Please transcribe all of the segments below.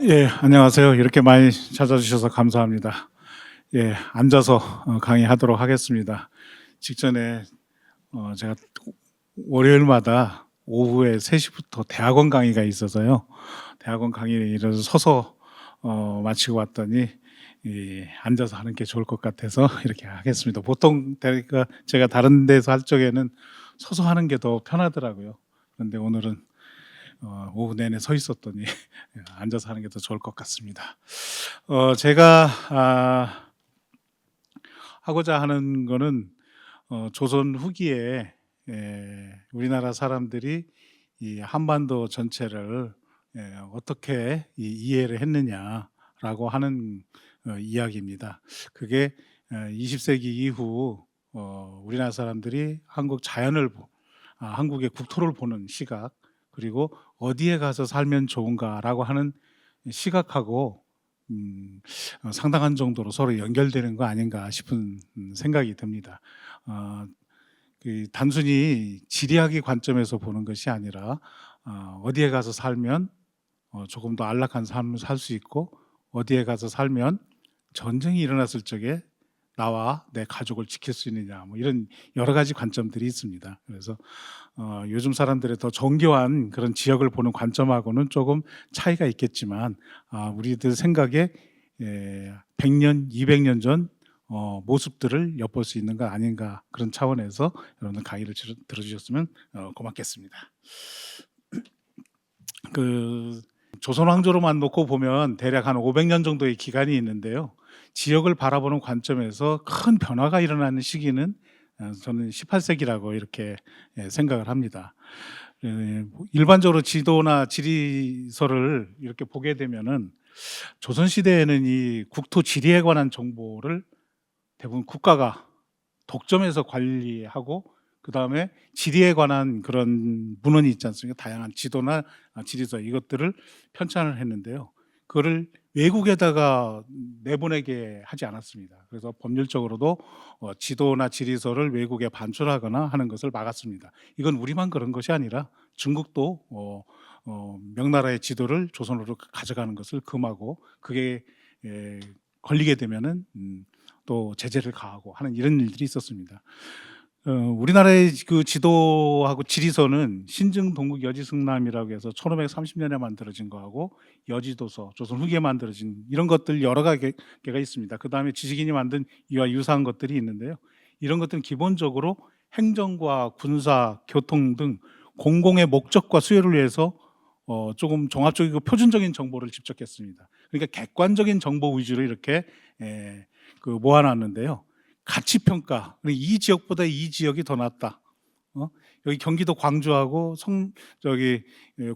예, 안녕하세요. 이렇게 많이 찾아주셔서 감사합니다. 예, 앉아서 강의하도록 하겠습니다. 직전에 제가 월요일마다 오후에 3시부터 대학원 강의가 있어서요. 대학원 강의를 서서 마치고 왔더니 앉아서 하는 게 좋을 것 같아서 이렇게 하겠습니다. 보통 제가 다른 데서 할 적에는 서서 하는 게 더 편하더라고요. 그런데 오늘은 오후 내내 서 있었더니 앉아서 하는 게 더 좋을 것 같습니다. 제가 하고자 하는 거는 조선 후기에 우리나라 사람들이 이 한반도 전체를 어떻게 이해를 했느냐라고 하는 이야기입니다. 그게 20세기 이후 우리나라 사람들이 한국의 국토를 보는 시각, 그리고 어디에 가서 살면 좋은가라고 하는 시각하고 상당한 정도로 서로 연결되는 거 아닌가 싶은 생각이 듭니다. 단순히 지리학의 관점에서 보는 것이 아니라 어디에 가서 살면 조금 더 안락한 삶을 살 수 있고, 어디에 가서 살면 전쟁이 일어났을 적에 나와 내 가족을 지킬 수 있느냐, 뭐 이런 여러 가지 관점들이 있습니다. 그래서 요즘 사람들의 더 정교한 그런 지역을 보는 관점하고는 조금 차이가 있겠지만, 우리들 생각에 100년, 200년 전 모습들을 엿볼 수 있는 것 아닌가, 그런 차원에서 여러분들 강의를 들어주셨으면 고맙겠습니다. 조선 왕조로만 놓고 보면 대략 한 500년 정도의 기간이 있는데요. 지역을 바라보는 관점에서 큰 변화가 일어나는 시기는 저는 18세기라고 이렇게 생각을 합니다. 일반적으로 지도나 지리서를 이렇게 보게 되면은 조선 시대에는 이 국토 지리에 관한 정보를 대부분 국가가 독점해서 관리하고, 그다음에 지리에 관한 그런 문헌이 있지 않습니까? 다양한 지도나 지리서, 이것들을 편찬을 했는데요. 그거를 외국에다가 내보내게 하지 않았습니다. 그래서 법률적으로도 지도나 지리서를 외국에 반출하거나 하는 것을 막았습니다. 이건 우리만 그런 것이 아니라 중국도 명나라의 지도를 조선으로 가져가는 것을 금하고, 그게 걸리게 되면은 또 제재를 가하고 하는 이런 일들이 있었습니다. 우리나라의 그 지도하고 지리서는 신증, 동국, 여지승남이라고 해서 1530년에 만들어진 거하고, 여지도서, 조선 후기에 만들어진 이런 것들 여러 개가 있습니다. 그 다음에 지식인이 만든 이와 유사한 것들이 있는데요. 이런 것들은 기본적으로 행정과 군사, 교통 등 공공의 목적과 수요를 위해서 조금 종합적이고 표준적인 정보를 집적했습니다. 그러니까 객관적인 정보 위주로 이렇게 모아놨는데요. 가치평가, 이 지역보다 이 지역이 더 낫다. 여기 경기도 광주하고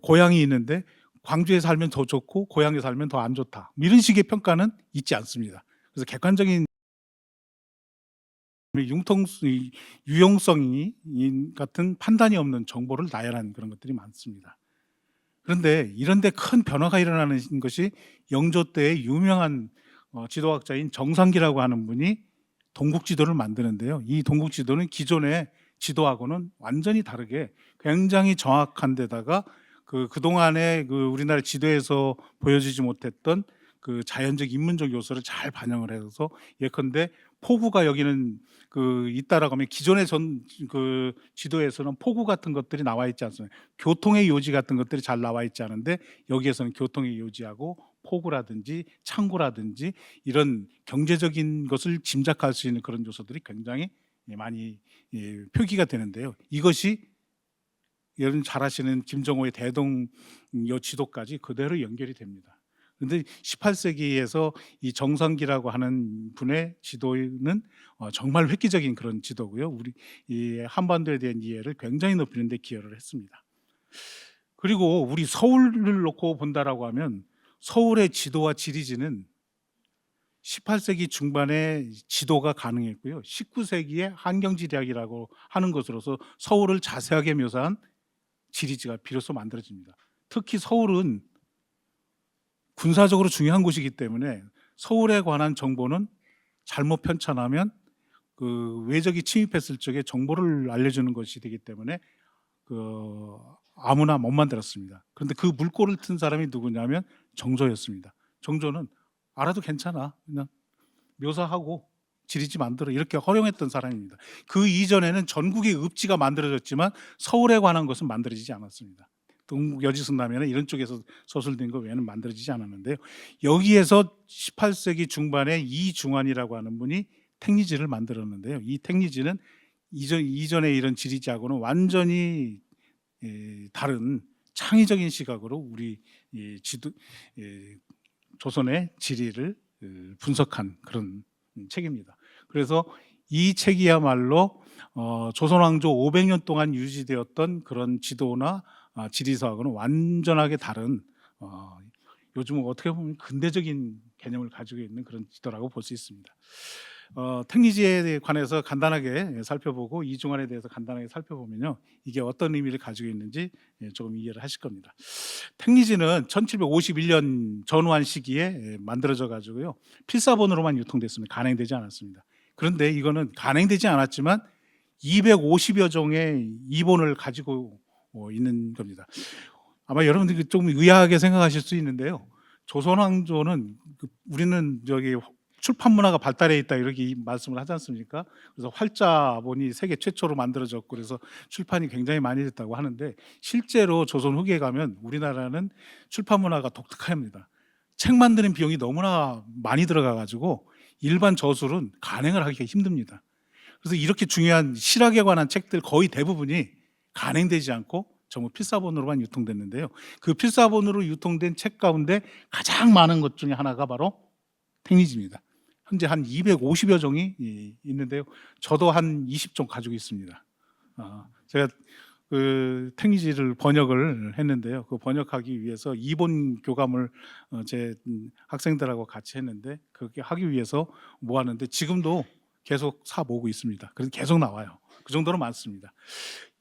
고향이 있는데 광주에 살면 더 좋고 고향에 살면 더 안 좋다, 이런 식의 평가는 있지 않습니다. 그래서 객관적인 유용성이 같은 판단이 없는 정보를 나열한 그런 것들이 많습니다. 그런데 이런 데 큰 변화가 일어나는 것이 영조 때의 유명한 지도학자인 정상기라고 하는 분이 동국지도를 만드는데요. 이 동국지도는 기존의 지도하고는 완전히 다르게 굉장히 정확한 데다가 그동안에 우리나라 지도에서 보여주지 못했던 그 자연적 인문적 요소를 잘 반영을 해서, 예컨대 포구가 여기는 있다라고 하면 기존의 지도에서는 포구 같은 것들이 나와 있지 않습니까? 교통의 요지 같은 것들이 잘 나와 있지 않은데, 여기에서는 교통의 요지하고 포구라든지 창고라든지 이런 경제적인 것을 짐작할 수 있는 그런 요소들이 굉장히 많이 표기가 되는데요. 이것이 여러분 잘 아시는 김정호의 대동여 지도까지 그대로 연결이 됩니다. 그런데 18세기에서 이 정상기라고 하는 분의 지도는 정말 획기적인 그런 지도고요. 우리 이 한반도에 대한 이해를 굉장히 높이는 데 기여를 했습니다. 그리고 우리 서울을 놓고 본다라고 하면, 서울의 지도와 지리지는 18세기 중반에 지도가 가능했고요. 19세기에 한경지리학이라고 하는 것으로서 서울을 자세하게 묘사한 지리지가 비로소 만들어집니다. 특히 서울은 군사적으로 중요한 곳이기 때문에 서울에 관한 정보는 잘못 편찬하면 외적이 침입했을 적에 정보를 알려주는 것이 되기 때문에 아무나 못 만들었습니다. 그런데 그 물꼬를 튼 사람이 누구냐면 정조였습니다. 정조는 알아도 괜찮아, 그냥 묘사하고 지리지 만들어, 이렇게 허용했던 사람입니다. 그 이전에는 전국의 읍지가 만들어졌지만 서울에 관한 것은 만들어지지 않았습니다. 동국 여지승남에는 이런 쪽에서 서술된 것 외에는 만들어지지 않았는데요. 여기에서 18세기 중반에 이중환이라고 하는 분이 택리지를 만들었는데요. 이 택리지는 이전에 이런 지리지하고는 완전히 다른 창의적인 시각으로 우리 조선의 지리를 분석한 그런 책입니다. 그래서 이 책이야말로 조선왕조 500년 동안 유지되었던 그런 지도나 지리사하고는 완전하게 다른, 요즘 어떻게 보면 근대적인 개념을 가지고 있는 그런 지도라고 볼 수 있습니다. 택리지에 관해서 간단하게 살펴보고 이중환에 대해서 간단하게 살펴보면요, 이게 어떤 의미를 가지고 있는지 조금 이해를 하실 겁니다. 택리지는 1751년 전후한 시기에 만들어져 가지고요, 필사본으로만 유통됐습니다. 간행되지 않았습니다. 그런데 이거는 간행되지 않았지만 250여 종의 이본을 가지고 있는 겁니다. 아마 여러분들이 좀 의아하게 생각하실 수 있는데요, 조선왕조는 우리는 저기 출판 문화가 발달해 있다 이렇게 말씀을 하지 않습니까? 그래서 활자본이 세계 최초로 만들어졌고 그래서 출판이 굉장히 많이 됐다고 하는데, 실제로 조선 후기에 가면 우리나라는 출판 문화가 독특합니다. 책 만드는 비용이 너무나 많이 들어가 가지고 일반 저술은 간행을 하기가 힘듭니다. 그래서 이렇게 중요한 실학에 관한 책들 거의 대부분이 간행되지 않고 전부 필사본으로만 유통됐는데요. 그 필사본으로 유통된 책 가운데 가장 많은 것 중에 하나가 바로 택리지입니다. 현재 한 250여 종이 있는데요. 저도 한 20종 가지고 있습니다. 제가 그 택리지를 번역을 했는데요. 그 번역하기 위해서 이본 교감을 제 학생들하고 같이 했는데, 그렇게 하기 위해서 모았는데 지금도 계속 사 모으고 있습니다. 그래서 계속 나와요. 그 정도로 많습니다.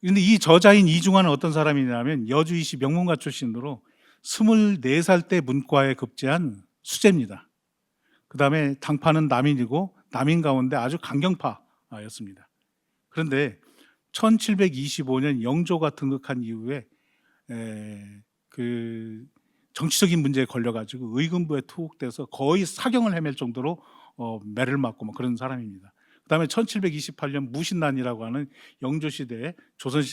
그런데 이 저자인 이중환은 어떤 사람이냐면 여주이시 명문가 출신으로 24살 때 문과에 급제한 수재입니다. 그 다음에 당파는 남인이고 남인 가운데 아주 강경파였습니다. 그런데 1725년 영조가 등극한 이후에 그 정치적인 문제에 걸려가지고 의금부에 투옥돼서 거의 사경을 헤맬 정도로 매를 맞고 뭐 그런 사람입니다. 그 다음에 1728년 무신난이라고 하는 영조시대에 조선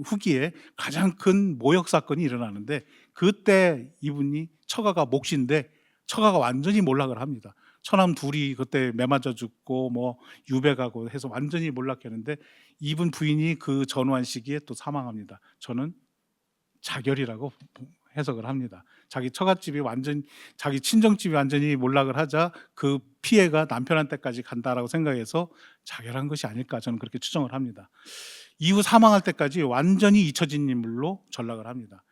후기에 가장 큰 모욕 사건이 일어나는데, 그때 이분이 처가가 목시인데 처가가 완전히 몰락을 합니다. 처남 둘이 그때 매맞아 죽고 뭐 유배가고 해서 완전히 몰락했는데, 이분 부인이 그 전후한 시기에 또 사망합니다. 저는 자결이라고 해석을 합니다. 자기 처갓집이 자기 친정집이 완전히 몰락을 하자 그 피해가 남편한테까지 간다라고 생각해서 자결한 것이 아닐까, 저는 그렇게 추정을 합니다. 이후 사망할 때까지 완전히 잊혀진 인물로 전락을 합니다.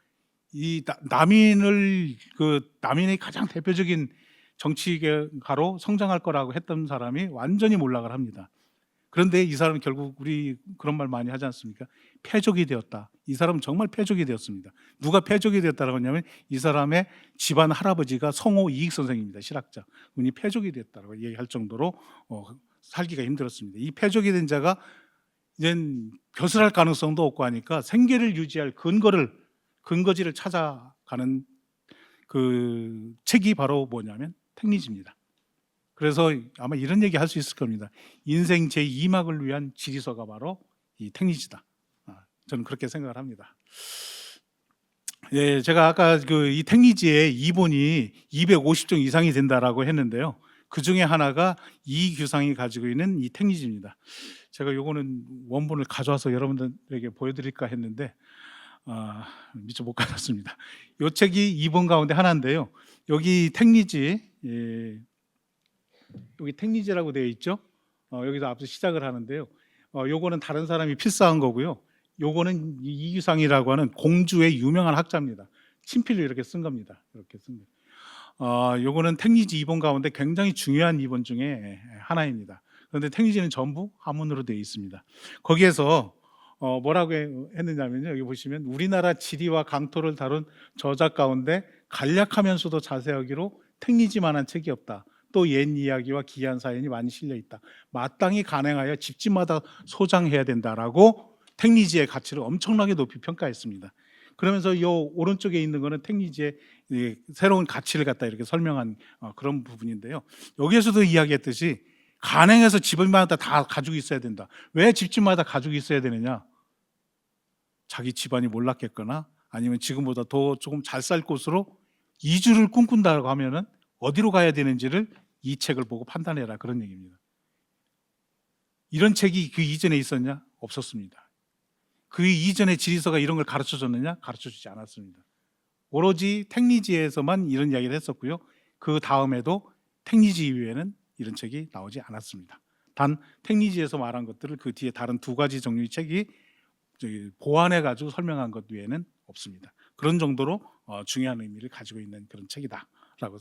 이 남인의 가장 대표적인 정치가로 성장할 거라고 했던 사람이 완전히 몰락을 합니다. 그런데 이 사람은 결국, 우리 그런 말 많이 하지 않습니까? 패족이 되었다. 이 사람은 정말 패족이 되었습니다. 누가 패족이 되었다고 하냐면 이 사람의 집안 할아버지가 성호 이익 선생입니다. 실학자. 그분이 패족이 되었다고 얘기할 정도로 살기가 힘들었습니다. 이 패족이 된 자가 이젠 벼슬할 가능성도 없고 하니까 생계를 유지할 근거지를 찾아가는 그 책이 바로 뭐냐면 택리지입니다. 그래서 아마 이런 얘기 할 수 있을 겁니다. 인생 제2막을 위한 지리서가 바로 이 택리지다. 저는 그렇게 생각을 합니다. 예, 제가 아까 이 택리지의 이본이 250종 이상이 된다라고 했는데요. 그 중에 하나가 이규상이 가지고 있는 이 택리지입니다. 제가 요거는 원본을 가져와서 여러분들에게 보여드릴까 했는데 미처 못 가졌습니다. 이 책이 2본 가운데 하나인데요. 여기 택리지, 여기 택리지라고 되어 있죠. 여기서 앞서 시작을 하는데요. 요거는 다른 사람이 필사한 거고요. 요거는 이규상이라고 하는 공주의 유명한 학자입니다. 친필로 이렇게 쓴 겁니다. 이렇게 쓴 거. 요거는 택리지 2본 가운데 굉장히 중요한 2본 중에 하나입니다. 그런데 택리지는 전부 한문으로 되어 있습니다. 거기에서 뭐라고 했느냐면요, 여기 보시면 우리나라 지리와 강토를 다룬 저작 가운데 간략하면서도 자세하기로 택리지만한 책이 없다. 또 옛 이야기와 기이한 사연이 많이 실려 있다. 마땅히 간행하여 집집마다 소장해야 된다라고 택리지의 가치를 엄청나게 높이 평가했습니다. 그러면서 요 오른쪽에 있는 거는 택리지의 새로운 가치를 갖다 이렇게 설명한 그런 부분인데요. 여기에서도 이야기했듯이 간행해서 집마다 다 가지고 있어야 된다. 왜 집집마다 가지고 있어야 되느냐? 자기 집안이 몰락했거나 아니면 지금보다 더 조금 잘 살 곳으로 이주를 꿈꾼다고 하면은 어디로 가야 되는지를 이 책을 보고 판단해라, 그런 얘기입니다. 이런 책이 그 이전에 있었냐? 없었습니다. 그 이전에 지리서가 이런 걸 가르쳐 줬느냐? 가르쳐 주지 않았습니다. 오로지 택리지에서만 이런 이야기를 했었고요. 그 다음에도 택리지 이후에는 이런 책이 나오지 않았습니다. 단 택리지에서 말한 것들을 그 뒤에 다른 두 가지 종류의 책이 보완해 가지고 설명한 것 외에는 없습니다. 그런 정도로 중요한 의미를 가지고 있는 그런 책이다라고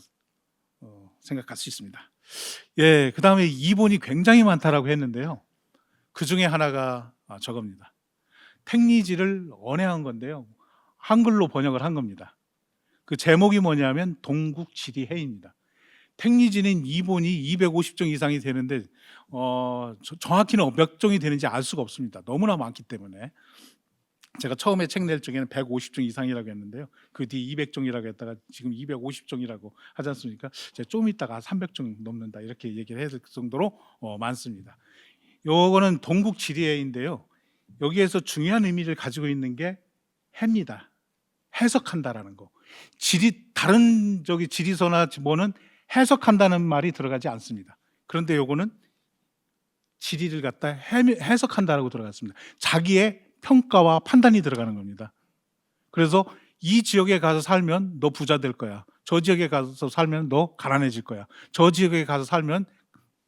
생각할 수 있습니다. 예, 그 다음에 이본이 굉장히 많다라고 했는데요. 그 중에 하나가 저겁니다. 택리지를 언해한 건데요. 한글로 번역을 한 겁니다. 그 제목이 뭐냐면 동국지리해입니다. 택리지는 이본이 250종 이상이 되는데 정확히는 몇 종이 되는지 알 수가 없습니다. 너무나 많기 때문에. 제가 처음에 책 낼 적에는 150종 이상이라고 했는데요. 그 뒤 200종이라고 했다가 지금 250종이라고 하지 않습니까? 제가 좀 있다가 300종 넘는다 이렇게 얘기를 했을 정도로 많습니다. 요거는 동국지리해인데요. 여기에서 중요한 의미를 가지고 있는 게 해입니다. 해석한다라는 거. 다른 지리서나 뭐는 해석한다는 말이 들어가지 않습니다. 그런데 요거는 지리를 갖다 해석한다라고 들어갔습니다. 자기의 평가와 판단이 들어가는 겁니다. 그래서 이 지역에 가서 살면 너 부자 될 거야. 저 지역에 가서 살면 너 가난해질 거야. 저 지역에 가서 살면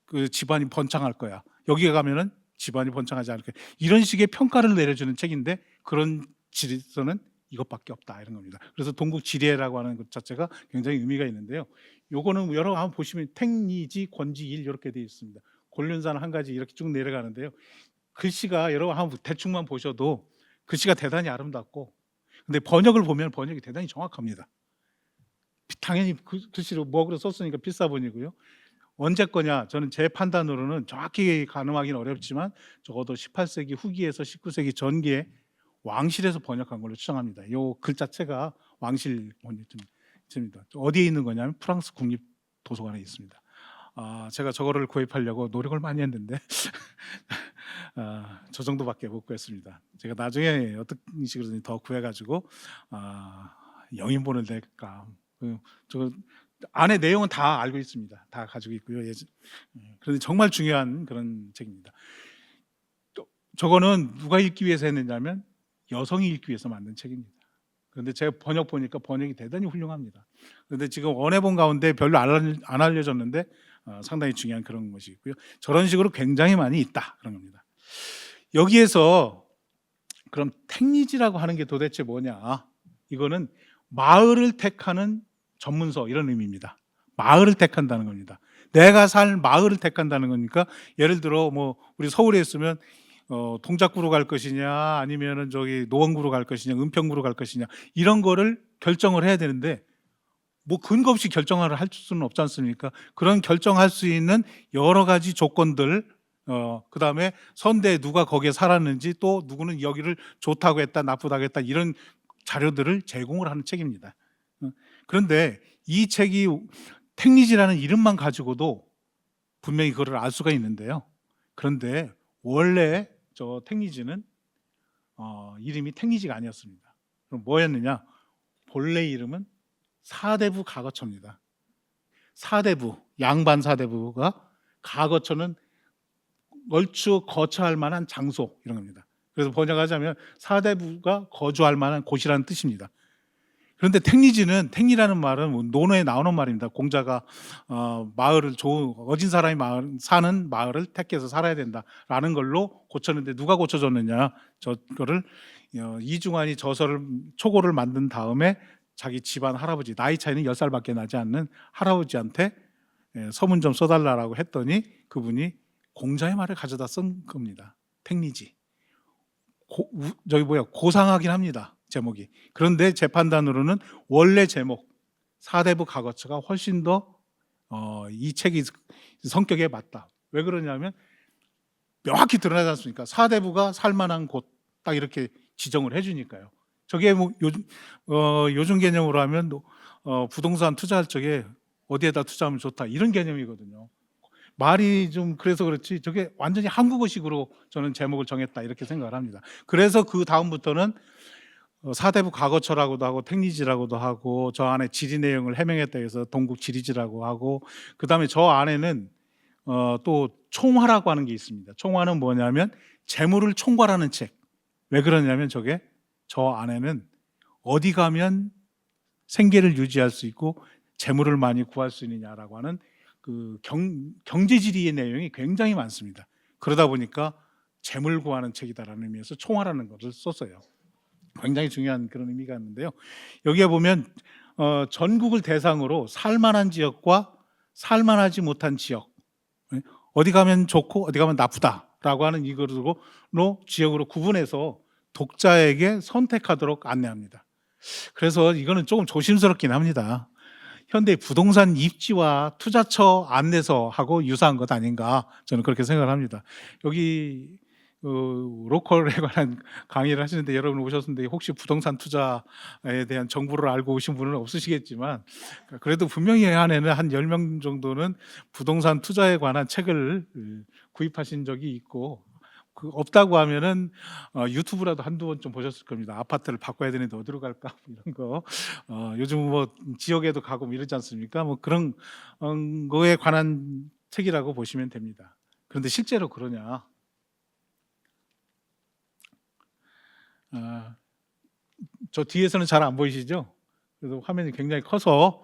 그 집안이 번창할 거야. 여기에 가면은 집안이 번창하지 않을 거야. 이런 식의 평가를 내려주는 책인데 그런 지리서는 이것밖에 없다 이런 겁니다. 그래서 동국지리해라고 하는 것 자체가 굉장히 의미가 있는데요. 요거는 여러분 한번 보시면 택리지, 권지일 이렇게 되어 있습니다. 곤륜산 한 가지 이렇게 쭉 내려가는데요. 글씨가 여러분 한번 대충만 보셔도 글씨가 대단히 아름답고, 근데 번역을 보면 번역이 대단히 정확합니다. 당연히 그 글씨로 먹으로 썼으니까 필사본이고요. 언제 거냐? 저는 제 판단으로는 정확히 가늠하기는 어렵지만 적어도 18세기 후기에서 19세기 전기에 왕실에서 번역한 걸로 추정합니다. 이 글 자체가 왕실 번역입니다. 어디에 있는 거냐면 프랑스 국립도서관에 있습니다. 제가 저거를 구입하려고 노력을 많이 했는데 저 정도밖에 못 구했습니다. 제가 나중에 어떤 식으로든 더 구해가지고 영인본을 낼까. 저 안에 내용은 다 알고 있습니다. 다 가지고 있고요. 그런데 정말 중요한 그런 책입니다. 또 저거는 누가 읽기 위해서 했느냐면 여성이 읽기 위해서 만든 책입니다. 그런데 제가 번역 보니까 번역이 대단히 훌륭합니다. 그런데 지금 언해본 가운데 별로 안 알려졌는데 상당히 중요한 그런 것이 있고요. 저런 식으로 굉장히 많이 있다 그런 겁니다. 여기에서 그럼 택리지라고 하는 게 도대체 뭐냐? 이거는 마을을 택하는 전문서 이런 의미입니다. 마을을 택한다는 겁니다. 내가 살 마을을 택한다는 거니까 예를 들어 뭐 우리 서울에 있으면 동작구로 갈 것이냐 아니면은 저기 노원구로 갈 것이냐 은평구로 갈 것이냐 이런 거를 결정을 해야 되는데 뭐 근거 없이 결정을 할 수는 없지 않습니까? 그런 결정할 수 있는 여러 가지 조건들 그 다음에 선대에 누가 거기에 살았는지 또 누구는 여기를 좋다고 했다 나쁘다고 했다 이런 자료들을 제공을 하는 책입니다. 그런데 이 책이 택리지라는 이름만 가지고도 분명히 그걸 알 수가 있는데요. 그런데 원래 저 택리지는 이름이 택리지가 아니었습니다. 그럼 뭐였느냐? 본래 이름은 사대부 가거처입니다. 사대부, 양반 사대부가 가거처는 얼추 거처할 만한 장소 이런 겁니다. 그래서 번역하자면 사대부가 거주할 만한 곳이라는 뜻입니다. 그런데 택리라는 말은 논어에 나오는 말입니다. 공자가 마을을 어진 사람이 사는 마을을 택해서 살아야 된다라는 걸로 고쳤는데 누가 고쳐줬느냐? 저거를 이중환이 초고를 만든 다음에 자기 집안 할아버지, 나이 차이는 10살밖에 나지 않는 할아버지한테 서문 좀 써달라고 했더니 그분이 공자의 말을 가져다 쓴 겁니다. 택리지. 고상하긴 합니다. 제목이. 그런데 제 판단으로는 원래 제목 사대부 가거처가 훨씬 더 이 책이 성격에 맞다. 왜 그러냐면 명확히 드러나지 않습니까? 사대부가 살만한 곳 딱 이렇게 지정을 해주니까요. 저게 뭐 요즘 개념으로 하면 부동산 투자할 적에 어디에다 투자하면 좋다 이런 개념이거든요. 말이 좀 그래서 그렇지 저게 완전히 한국어식으로 저는 제목을 정했다 이렇게 생각을 합니다. 그래서 그다음부터는 사대부 과거처라고도 하고 택리지라고도 하고 저 안에 지리 내용을 해명했다 해서 동국 지리지라고 하고 그다음에 저 안에는 또 총화라고 하는 게 있습니다. 총화는 뭐냐면 재물을 총괄하는 책. 왜 그러냐면 저게 저 안에는 어디 가면 생계를 유지할 수 있고 재물을 많이 구할 수 있느냐라고 하는 그 경제지리의 내용이 굉장히 많습니다. 그러다 보니까 재물 구하는 책이다라는 의미에서 총화라는 것을 썼어요. 굉장히 중요한 그런 의미가 있는데요. 여기에 보면 전국을 대상으로 살만한 지역과 살만하지 못한 지역, 어디 가면 좋고 어디 가면 나쁘다라고 하는 이거로 지역으로 구분해서 독자에게 선택하도록 안내합니다. 그래서 이거는 조금 조심스럽긴 합니다. 현대 부동산 입지와 투자처 안내서하고 유사한 것 아닌가 저는 그렇게 생각을 합니다. 여기 로컬에 관한 강의를 하시는데 여러분 오셨는데 혹시 부동산 투자에 대한 정보를 알고 오신 분은 없으시겠지만 그래도 분명히 안에는 한 10명 정도는 부동산 투자에 관한 책을 구입하신 적이 있고 없다고 하면은 유튜브라도 한두 번 좀 보셨을 겁니다. 아파트를 바꿔야 되는데 어디로 갈까 뭐 이런 거 요즘 뭐 지역에도 가고 뭐 이러지 않습니까? 뭐 그런 거에 관한 책이라고 보시면 됩니다. 그런데 실제로 그러냐? 저 뒤에서는 잘 안 보이시죠? 그래서 화면이 굉장히 커서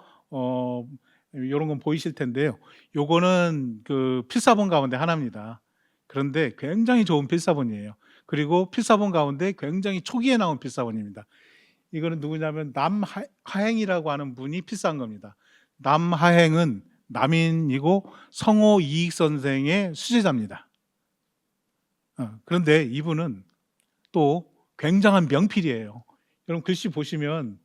요런 건 보이실 텐데요. 요거는 그 필사본 가운데 하나입니다. 그런데 굉장히 좋은 필사본이에요. 그리고 필사본 가운데 굉장히 초기에 나온 필사본입니다. 이거는 누구냐면 남하행이라고 하는 분이 필사한 겁니다. 남하행은 남인이고 성호 이익 선생의 수제자입니다. 그런데 이분은 또 굉장한 명필이에요. 여러분 글씨 보시면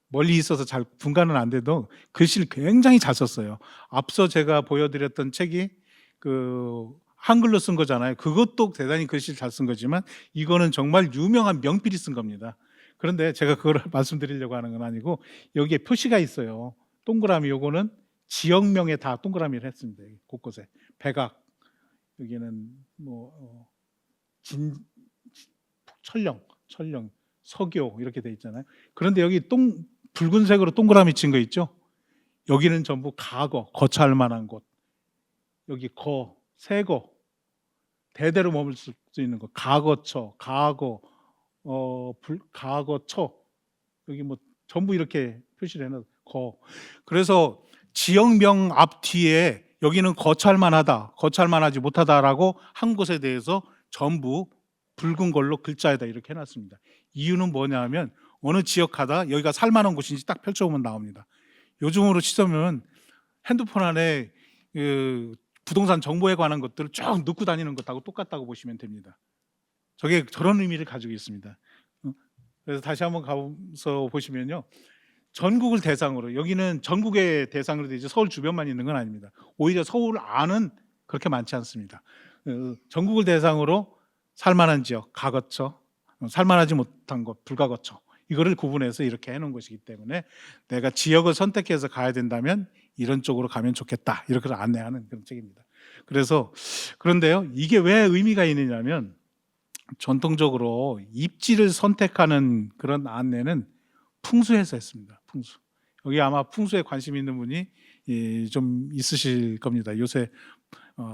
멀리 있어서 잘 분간은 안 돼도 글씨를 굉장히 잘 썼어요. 앞서 제가 보여드렸던 책이 그 한글로 쓴 거잖아요. 그것도 대단히 글씨를 잘 쓴 거지만 이거는 정말 유명한 명필이 쓴 겁니다. 그런데 제가 그걸 말씀드리려고 하는 건 아니고 여기에 표시가 있어요. 동그라미 요거는 지역명에 다 동그라미를 했습니다. 곳곳에 백악 여기는 뭐 철령, 서교 이렇게 돼 있잖아요. 그런데 여기 붉은색으로 동그라미 친 거 있죠? 여기는 전부 거처할 만한 곳. 여기 새거, 대대로 머물 수 있는 것, 가거처, 가거처. 여기 뭐 전부 이렇게 표시를 해놔. 그래서 지역명 앞뒤에 여기는 거처할 만하다, 거처할 만하지 못하다라고 한 곳에 대해서 전부 붉은 걸로 글자에다 이렇게 해놨습니다. 이유는 뭐냐면 어느 지역하다 여기가 살만한 곳인지 딱 펼쳐보면 나옵니다. 요즘으로 치자면 핸드폰 안에 부동산 정보에 관한 것들을 쭉 넣고 다니는 것하고 똑같다고 보시면 됩니다. 저게 저런 의미를 가지고 있습니다. 그래서 다시 한번 가서 보시면요. 전국을 대상으로 여기는 전국의 대상으로 되지 서울 주변만 있는 건 아닙니다. 오히려 서울 안은 그렇게 많지 않습니다. 전국을 대상으로 살만한 지역, 가거처, 살만하지 못한 곳, 불가거처 이거를 구분해서 이렇게 해놓은 것이기 때문에 내가 지역을 선택해서 가야 된다면 이런 쪽으로 가면 좋겠다 이렇게 안내하는 그런 책입니다. 그런데요 이게 왜 의미가 있느냐면 전통적으로 입지를 선택하는 그런 안내는 풍수에서 했습니다. 풍수. 여기 아마 풍수에 관심 있는 분이 좀 있으실 겁니다. 요새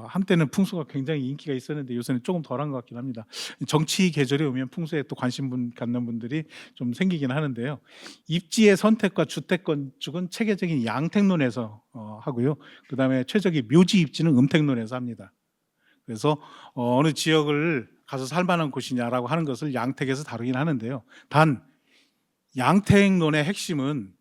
한때는 풍수가 굉장히 인기가 있었는데 요새는 조금 덜한 것 같긴 합니다. 정치 계절이 오면 풍수에 또 관심 갖는 분들이 좀 생기긴 하는데요. 입지의 선택과 주택 건축은 체계적인 양택론에서 하고요. 그 다음에 최적의 묘지 입지는 음택론에서 합니다. 그래서 어느 지역을 가서 살만한 곳이냐라고 하는 것을 양택에서 다루긴 하는데요. 단 양택론의 핵심은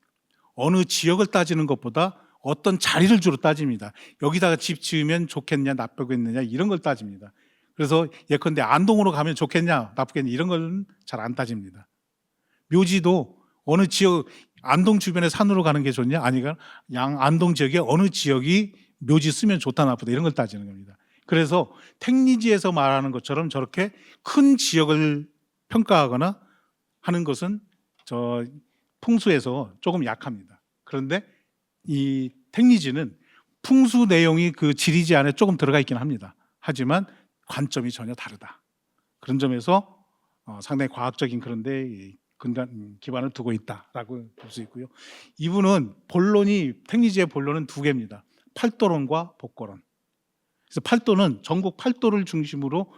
어느 지역을 따지는 것보다 어떤 자리를 주로 따집니다. 여기다가 집 지으면 좋겠냐 나쁘겠느냐 이런 걸 따집니다. 그래서 예컨대 안동으로 가면 좋겠냐 나쁘겠냐 이런 걸 잘 안 따집니다. 묘지도 어느 지역 안동 주변에 산으로 가는 게 좋냐 아니면 안동 지역에 어느 지역이 묘지 쓰면 좋다 나쁘다 이런 걸 따지는 겁니다. 그래서 택리지에서 말하는 것처럼 저렇게 큰 지역을 평가하거나 하는 것은 저 풍수에서 조금 약합니다. 그런데 이 택리지는 풍수 내용이 그 지리지 안에 조금 들어가 있긴 합니다. 하지만 관점이 전혀 다르다. 그런 점에서 상당히 과학적인 그런데 근간 기반을 두고 있다라고 볼 수 있고요. 이분은 택리지의 본론은 두 개입니다. 팔도론과 복고론. 그래서 팔도는 전국 팔도를 중심으로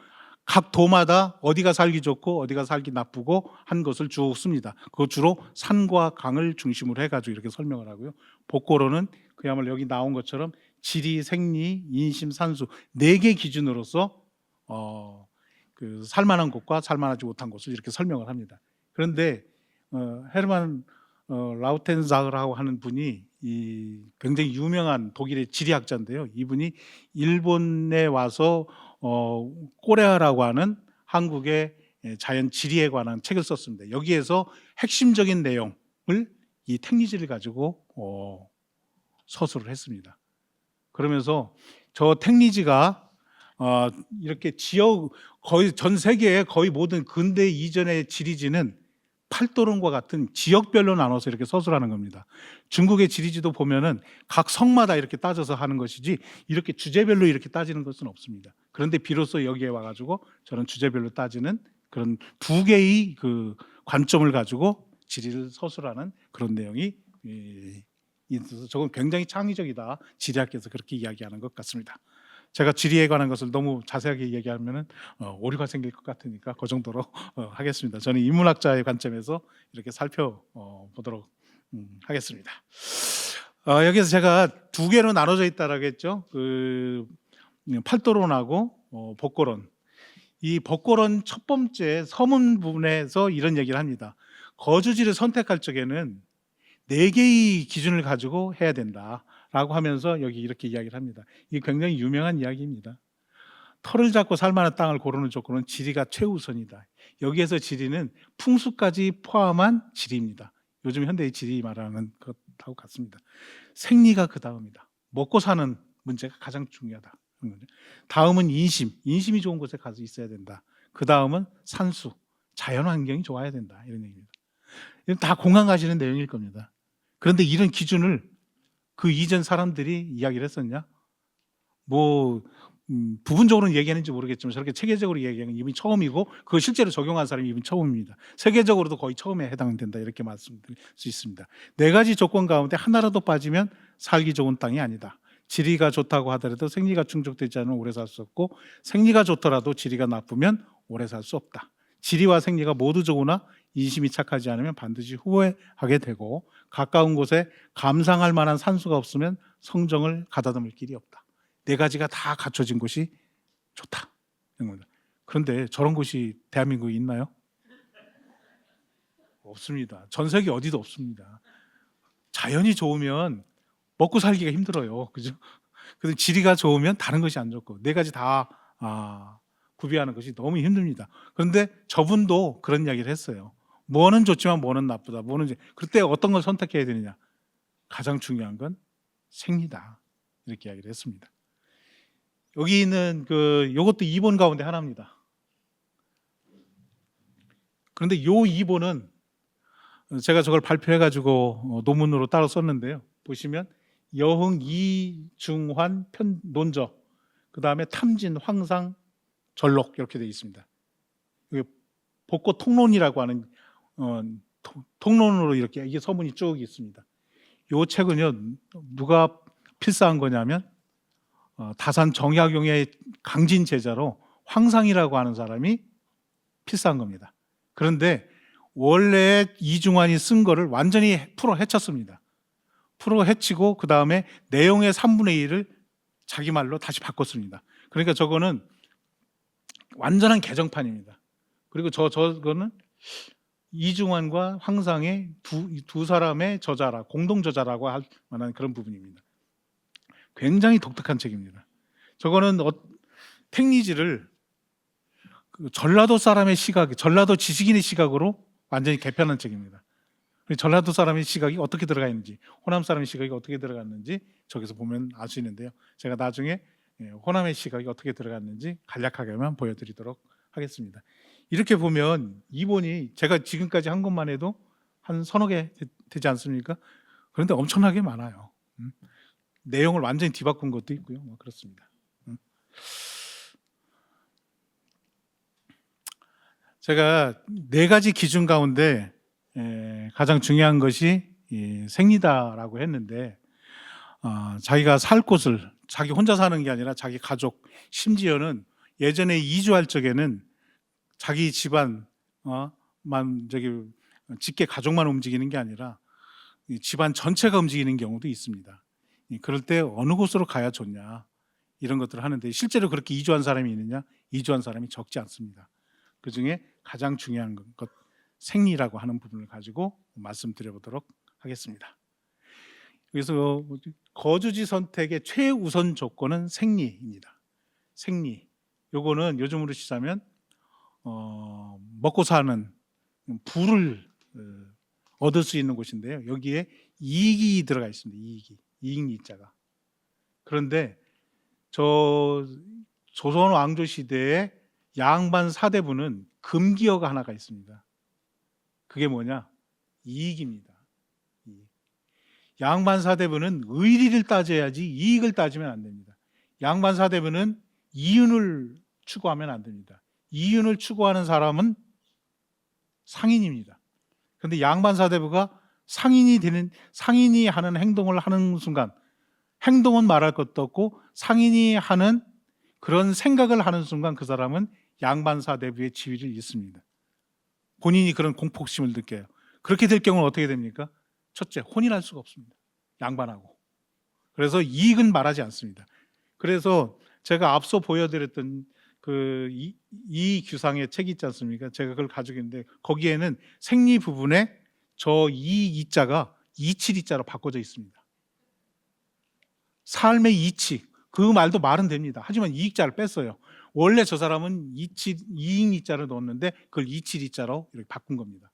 각 도마다 어디가 살기 좋고 어디가 살기 나쁘고 한 것을 쭉 씁니다. 그거 주로 산과 강을 중심으로 해가지고 이렇게 설명을 하고요. 복고론은 그야말로 여기 나온 것처럼 지리, 생리, 인심, 산수 4개 기준으로서 그 살만한 곳과 살만하지 못한 곳을 이렇게 설명을 합니다. 그런데 헤르만 라우텐자흐라고 하는 분이 굉장히 유명한 독일의 지리학자인데요. 이분이 일본에 와서 꼬레아라고 하는 한국의 자연 지리에 관한 책을 썼습니다. 여기에서 핵심적인 내용을 이 택리지를 가지고 서술을 했습니다. 그러면서 저 택리지가 이렇게 거의 전 세계의 거의 모든 근대 이전의 지리지는 팔도론과 같은 지역별로 나눠서 이렇게 서술하는 겁니다. 중국의 지리지도 보면은 각 성마다 이렇게 따져서 하는 것이지 이렇게 주제별로 이렇게 따지는 것은 없습니다. 그런데 비로소 여기에 와가지고 저는 주제별로 따지는 그런 두 개의 그 관점을 가지고 지리를 서술하는 그런 내용이 있어서 저건 굉장히 창의적이다. 지리학계에서 그렇게 이야기하는 것 같습니다. 제가 지리에 관한 것을 너무 자세하게 얘기하면은 오류가 생길 것 같으니까 그 정도로 하겠습니다. 저는 인문학자의 관점에서 이렇게 살펴보도록 하겠습니다. 여기서 제가 두 개로 나눠져 있다라고 했죠. 그 팔도론하고 복고론. 이 복고론 첫 번째 서문 부분에서 이런 얘기를 합니다. 거주지를 선택할 적에는 4개의 기준을 가지고 해야 된다라고 하면서 여기 이렇게 이야기를 합니다. 이게 굉장히 유명한 이야기입니다. 터를 잡고 살만한 땅을 고르는 조건은 지리가 최우선이다. 여기에서 지리는 풍수까지 포함한 지리입니다. 요즘 현대의 지리 말하는 것하고 같습니다. 생리가 그 다음이다. 먹고 사는 문제가 가장 중요하다. 다음은 인심이 좋은 곳에 가서 있어야 된다. 그 다음은 산수, 자연환경이 좋아야 된다. 이런 얘기입니다. 다 공감 가시는 내용일 겁니다. 그런데 이런 기준을 그 이전 사람들이 이야기를 했었냐? 부분적으로는 얘기하는지 모르겠지만 저렇게 체계적으로 얘기하는 건 이분이 처음이고 그걸 실제로 적용한 사람이 이분이 처음입니다. 세계적으로도 거의 처음에 해당된다 이렇게 말씀드릴 수 있습니다. 4가지 조건 가운데 하나라도 빠지면 살기 좋은 땅이 아니다. 지리가 좋다고 하더라도 생리가 충족되지 않으면 오래 살 수 없고 생리가 좋더라도 지리가 나쁘면 오래 살 수 없다. 지리와 생리가 모두 좋으나 인심이 착하지 않으면 반드시 후회하게 되고 가까운 곳에 감상할 만한 산수가 없으면 성정을 가다듬을 길이 없다. 4가지가 다 갖춰진 곳이 좋다. 그런데 저런 곳이 대한민국에 있나요? 없습니다. 전 세계 어디도 없습니다. 자연이 좋으면 먹고 살기가 힘들어요. 그죠? 그래서 지리가 좋으면 다른 것이 안 좋고 4가지 다 구비하는 것이 너무 힘듭니다. 그런데 저분도 그런 이야기를 했어요. 뭐는 좋지만 뭐는 나쁘다. 그때 어떤 걸 선택해야 되느냐? 가장 중요한 건 생리다. 이렇게 이야기를 했습니다. 여기 있는 요것도 2번 가운데 하나입니다. 그런데 요 2번은 제가 저걸 발표해가지고 논문으로 따로 썼는데요. 보시면 여흥 이중환 논저, 그 다음에 탐진 황상 전록 이렇게 되어 있습니다. 복고 통론이라고 하는 통론으로 이렇게 이게 서문이 쭉 있습니다. 이 책은요 누가 필사한 거냐면 다산 정약용의 강진 제자로 황상이라고 하는 사람이 필사한 겁니다. 그런데 원래 이중환이 쓴 거를 완전히 풀어 헤쳤습니다. 풀어 헤치고 그 다음에 내용의 3분의 1을 자기 말로 다시 바꿨습니다. 그러니까 저거는 완전한 개정판입니다. 그리고 저거는 이중환과 황상의 두 사람의 저자라, 공동 저자라고 할 만한 그런 부분입니다. 굉장히 독특한 책입니다. 저거는 택리지를 전라도 사람의 시각, 전라도 지식인의 시각으로 완전히 개편한 책입니다. 전라도 사람의 시각이 어떻게 들어가 있는지, 호남 사람의 시각이 어떻게 들어갔는지 저기서 보면 알 수 있는데요. 제가 나중에 호남의 시각이 어떻게 들어갔는지 간략하게만 보여드리도록 하겠습니다. 이렇게 보면 이본이 제가 지금까지 한 것만 해도 한 서너 개 되지 않습니까? 그런데 엄청나게 많아요. 내용을 완전히 뒤바꾼 것도 있고요. 뭐 그렇습니다. 제가 네 가지 기준 가운데 가장 중요한 것이 생리다라고 했는데, 자기가 살 곳을 자기 혼자 사는 게 아니라 자기 가족, 심지어는 예전에 이주할 적에는 자기 집안 만 직계 가족만 움직이는 게 아니라 이 집안 전체가 움직이는 경우도 있습니다. 그럴 때 어느 곳으로 가야 좋냐, 이런 것들을 하는데, 실제로 그렇게 이주한 사람이 있느냐? 이주한 사람이 적지 않습니다. 그 중에 가장 중요한 것, 생리라고 하는 부분을 가지고 말씀드려 보도록 하겠습니다. 그래서 거주지 선택의 최우선 조건은 생리입니다. 생리. 요거는 요즘으로 치자면 먹고 사는 부를 얻을 수 있는 곳인데요. 여기에 이익이 들어가 있습니다. 이익리자가. 그런데 조선 왕조 시대에 양반 사대부는 금기어가 하나가 있습니다. 그게 뭐냐? 이익입니다. 양반 사대부는 의리를 따져야지 이익을 따지면 안 됩니다. 양반 사대부는 이윤을 추구하면 안 됩니다. 이윤을 추구하는 사람은 상인입니다. 그런데 양반 사대부가 상인이 하는 행동을 하는 순간, 행동은 말할 것도 없고 상인이 하는 그런 생각을 하는 순간 그 사람은 양반 사대부의 지위를 잃습니다. 본인이 그런 공포심을 느껴요. 그렇게 될 경우는 어떻게 됩니까? 첫째, 혼인할 수가 없습니다. 양반하고. 그래서 이익은 말하지 않습니다. 그래서 제가 앞서 보여드렸던 이규상의 책이 있지 않습니까? 제가 그걸 가지고 있는데, 거기에는 생리 부분에 저 이자가 이치리자로 바꿔져 있습니다. 삶의 이치, 그 말도 말은 됩니다. 하지만 이익자를 뺐어요. 원래 저 사람은 이익리자를 넣었는데 그걸 이치리자로 이렇게 바꾼 겁니다.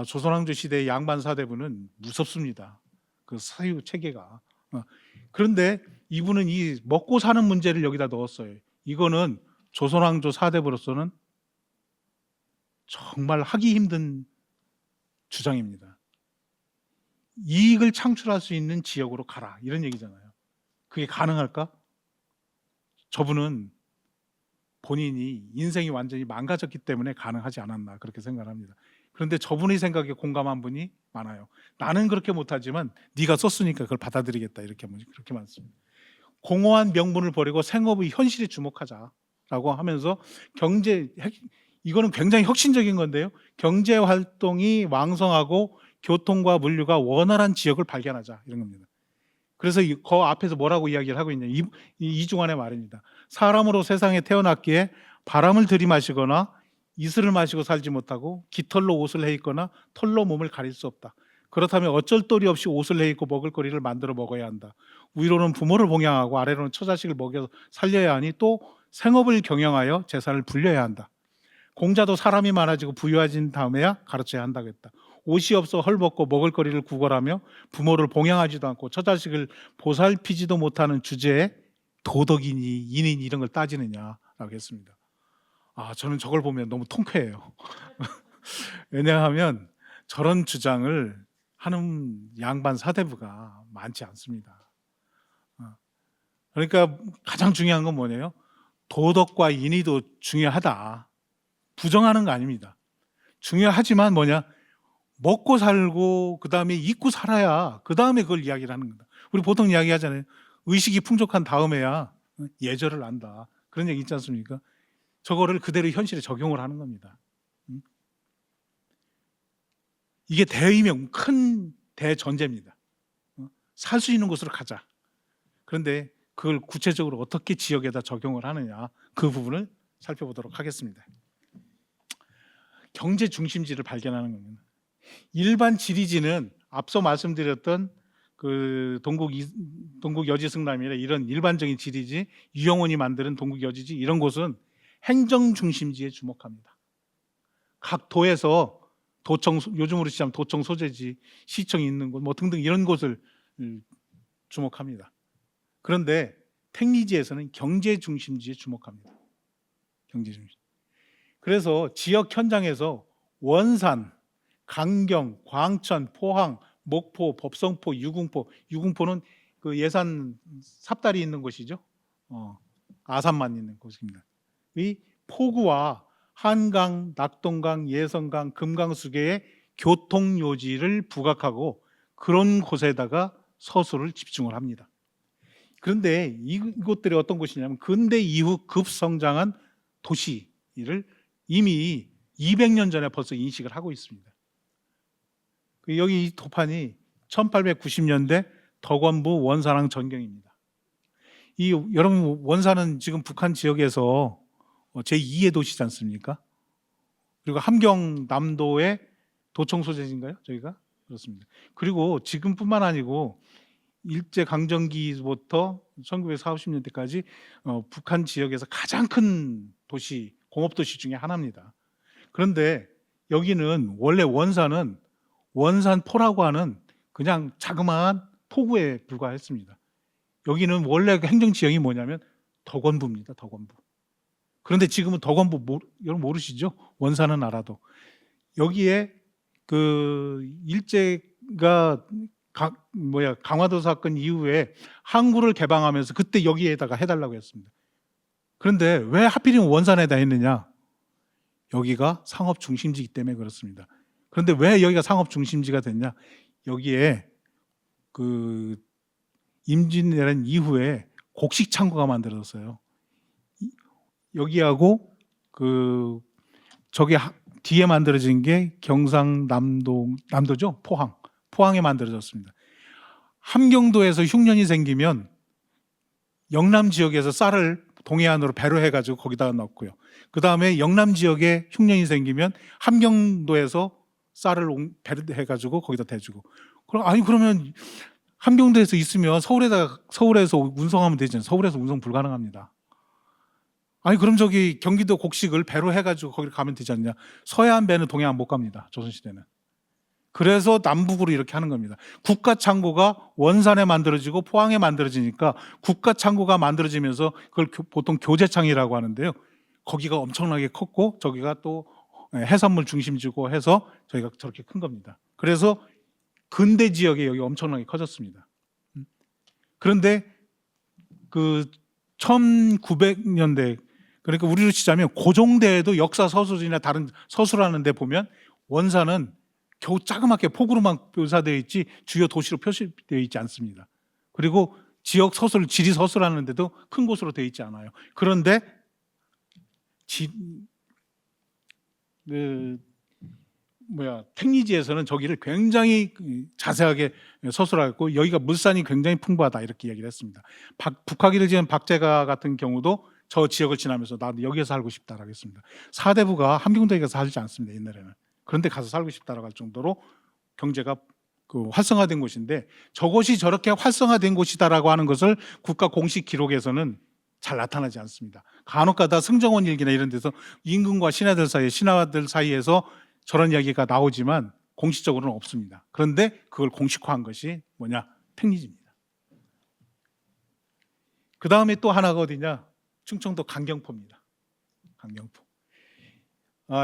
조선왕조 시대의 양반 사대부는 무섭습니다. 그 사유 체계가. 그런데 이분은 이 먹고 사는 문제를 여기다 넣었어요. 이거는 조선왕조 사대부로서는 정말 하기 힘든 주장입니다. 이익을 창출할 수 있는 지역으로 가라, 이런 얘기잖아요. 그게 가능할까? 저분은 본인이 인생이 완전히 망가졌기 때문에 가능하지 않았나, 그렇게 생각합니다. 그런데 저분의 생각에 공감한 분이 많아요. 나는 그렇게 못하지만 네가 썼으니까 그걸 받아들이겠다, 그렇게 많습니다. 공허한 명분을 버리고 생업의 현실에 주목하자라고 하면서 이거는 굉장히 혁신적인 건데요. 경제 활동이 왕성하고 교통과 물류가 원활한 지역을 발견하자, 이런 겁니다. 그래서 그 앞에서 뭐라고 이야기를 하고 있냐, 이중환의 말입니다. 사람으로 세상에 태어났기에 바람을 들이마시거나 이슬을 마시고 살지 못하고 깃털로 옷을 해입거나 털로 몸을 가릴 수 없다. 그렇다면 어쩔 도리 없이 옷을 해입고 먹을거리를 만들어 먹어야 한다. 위로는 부모를 봉양하고 아래로는 처자식을 먹여 살려야 하니 또 생업을 경영하여 재산을 불려야 한다. 공자도 사람이 많아지고 부유해진 다음에야 가르쳐야 한다고 했다. 옷이 없어 헐벗고 먹을거리를 구걸하며 부모를 봉양하지도 않고 처자식을 보살피지도 못하는 주제에 도덕이니 인이니 이런 걸 따지느냐라고 했습니다. 저는 저걸 보면 너무 통쾌해요. 왜냐하면 저런 주장을 하는 양반 사대부가 많지 않습니다. 그러니까 가장 중요한 건 뭐냐요? 도덕과 인의도 중요하다, 부정하는 거 아닙니다. 중요하지만 먹고 살고 그 다음에 잊고 살아야 그 다음에 그걸 이야기를 하는 겁니다. 우리 보통 이야기하잖아요. 의식이 풍족한 다음에야 예절을 안다, 그런 얘기 있지 않습니까? 저거를 그대로 현실에 적용을 하는 겁니다. 이게 큰 대전제입니다. 살 수 있는 곳으로 가자. 그런데 그걸 구체적으로 어떻게 지역에다 적용을 하느냐, 그 부분을 살펴보도록 하겠습니다. 경제 중심지를 발견하는 겁니다. 일반 지리지는 앞서 말씀드렸던 그 동국 여지승남이나 이런 일반적인 지리지, 유영원이 만드는 동국 여지지, 이런 곳은 행정 중심지에 주목합니다. 각 도에서 요즘으로 치자면 도청 소재지, 시청이 있는 곳 등등 이런 곳을 주목합니다. 그런데 택리지에서는 경제 중심지에 주목합니다. 경제 중심. 그래서 지역 현장에서 원산, 강경, 광천, 포항, 목포, 법성포, 유궁포. 유궁포는 그 예산 삽달이 있는 곳이죠. 아산만 있는 곳입니다. 이 포구와 한강, 낙동강, 예성강, 금강수계의 교통 요지를 부각하고 그런 곳에다가 서술을 집중을 합니다. 그런데 이곳들이 어떤 곳이냐면 근대 이후 급성장한 도시를 이미 200년 전에 벌써 인식을 하고 있습니다. 여기 이 도판이 1890년대 덕원부 원산항 전경입니다. 여러분 원산은 지금 북한 지역에서 제2의 도시지 않습니까? 그리고 함경 남도의 도청 소재지인가요? 저희가 그렇습니다. 그리고 지금뿐만 아니고 일제 강점기부터 1940년대까지 북한 지역에서 가장 큰 도시, 공업도시 중에 하나입니다. 그런데 여기는 원래 원산은 원산포라고 하는 그냥 자그마한 포구에 불과했습니다. 여기는 원래 행정지역이 뭐냐면 덕원부입니다. 덕원부. 그런데 지금은 덕원부 여러분 모르시죠? 원산은 알아도 여기에 그 일제가 강화도 사건 이후에 항구를 개방하면서 그때 여기에다가 해달라고 했습니다. 그런데 왜 하필이면 원산에다 했느냐? 여기가 상업 중심지이기 때문에 그렇습니다. 그런데 왜 여기가 상업 중심지가 됐냐? 여기에 그 임진왜란 이후에 곡식 창고가 만들어졌어요. 여기하고 그 저기 뒤에 만들어진 게 남도죠? 포항에 만들어졌습니다. 함경도에서 흉년이 생기면 영남 지역에서 쌀을 동해안으로 배로 해가지고 거기다가 넣고요. 그 다음에 영남 지역에 흉년이 생기면 함경도에서 쌀을 배로 해가지고 거기다 대주고. 그러면 함경도에서 있으면 서울에서 운송하면 되잖아요. 서울에서 운송 불가능합니다. 그럼 저기 경기도 곡식을 배로 해가지고 거기를 가면 되지 않냐? 서해안 배는 동해안 못 갑니다. 조선시대는. 그래서 남북으로 이렇게 하는 겁니다. 국가창고가 원산에 만들어지고 포항에 만들어지니까 국가창고가 만들어지면서 그걸 보통 교제창이라고 하는데요. 거기가 엄청나게 컸고 저기가 또 해산물 중심지고 해서 저희가 저렇게 큰 겁니다. 그래서 근대 지역에 여기 엄청나게 커졌습니다. 그런데 그 1900년대 그러니까 우리로 치자면 고종대에도 역사 서술이나 다른 서술하는 데 보면 원산은 겨우 자그맣게 폭으로만 묘사되어 있지 주요 도시로 표시되어 있지 않습니다. 그리고 지역 서술, 지리 서술하는 데도 큰 곳으로 되어 있지 않아요. 그런데 택리지에서는 저기를 굉장히 자세하게 서술하고 여기가 물산이 굉장히 풍부하다 이렇게 얘기를 했습니다. 북학기를 지은 박제가 같은 경우도 저 지역을 지나면서 나도 여기에서 살고 싶다라고 했습니다. 사대부가 함경도에 가서 살지 않습니다. 옛날에는. 그런데 가서 살고 싶다라고 할 정도로 경제가 활성화된 곳인데 저것이 저렇게 활성화된 곳이다라고 하는 것을 국가 공식 기록에서는 잘 나타나지 않습니다. 간혹가다 승정원 일기나 이런 데서 임금과 신하들 사이에서 저런 이야기가 나오지만 공식적으로는 없습니다. 그런데 그걸 공식화한 것이 뭐냐? 택리지입니다. 그 다음에 또 하나가 어디냐? 충청도 강경포입니다. 강경포.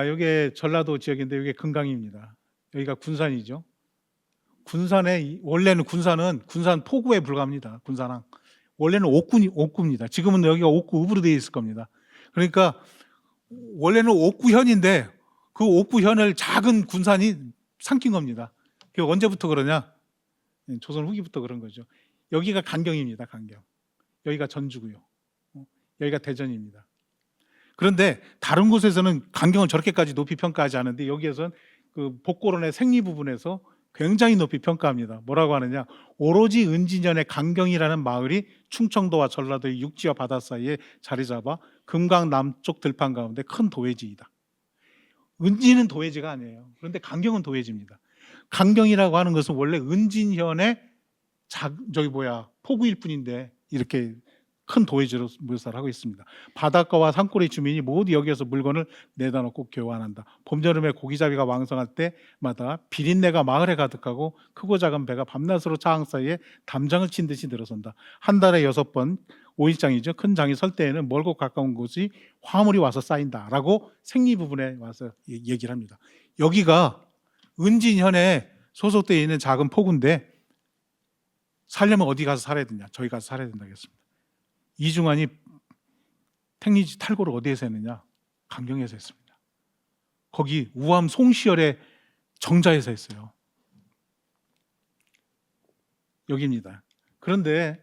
여기 전라도 지역인데 여기 금강입니다. 여기가 군산이죠. 원래는 군산 포구에 불과합니다. 군산항. 원래는 옥구입니다. 지금은 여기가 옥구 읍으로 되어 있을 겁니다. 그러니까 원래는 옥구현인데 그 옥구현을 작은 군산이 삼킨 겁니다. 그게 언제부터 그러냐? 조선 후기부터 그런 거죠. 여기가 강경입니다. 강경. 여기가 전주고요. 여기가 대전입니다. 그런데 다른 곳에서는 강경을 저렇게까지 높이 평가하지 않는데 여기에서는 그 복고론의 생리 부분에서 굉장히 높이 평가합니다. 뭐라고 하느냐? 오로지 은진현의 강경이라는 마을이 충청도와 전라도의 육지와 바다 사이에 자리 잡아 금강 남쪽 들판 가운데 큰 도회지이다. 은진은 도회지가 아니에요. 그런데 강경은 도회지입니다. 강경이라고 하는 것은 원래 은진현의 포구일 뿐인데 이렇게 큰 도회지로 묘사를 하고 있습니다. 바닷가와 산골의 주민이 모두 여기에서 물건을 내다 놓고 교환한다. 봄, 여름에 고기잡이가 왕성할 때마다 비린내가 마을에 가득하고 크고 작은 배가 밤낮으로 차항 사이에 담장을 친 듯이 늘어선다. 한 달에 6번 5일장이죠. 큰 장이 설 때에는 멀고 가까운 곳이 화물이 와서 쌓인다라고 생리 부분에 와서 얘기를 합니다. 여기가 은진현에 소속되어 있는 작은 포구인데 살려면 어디 가서 살아야 되냐? 저희 가서 살아야 된다겠습니다. 이중환이 택리지 탈고를 어디에서 했느냐? 강경에서 했습니다. 거기 우암 송시열의 정자에서 했어요. 여기입니다. 그런데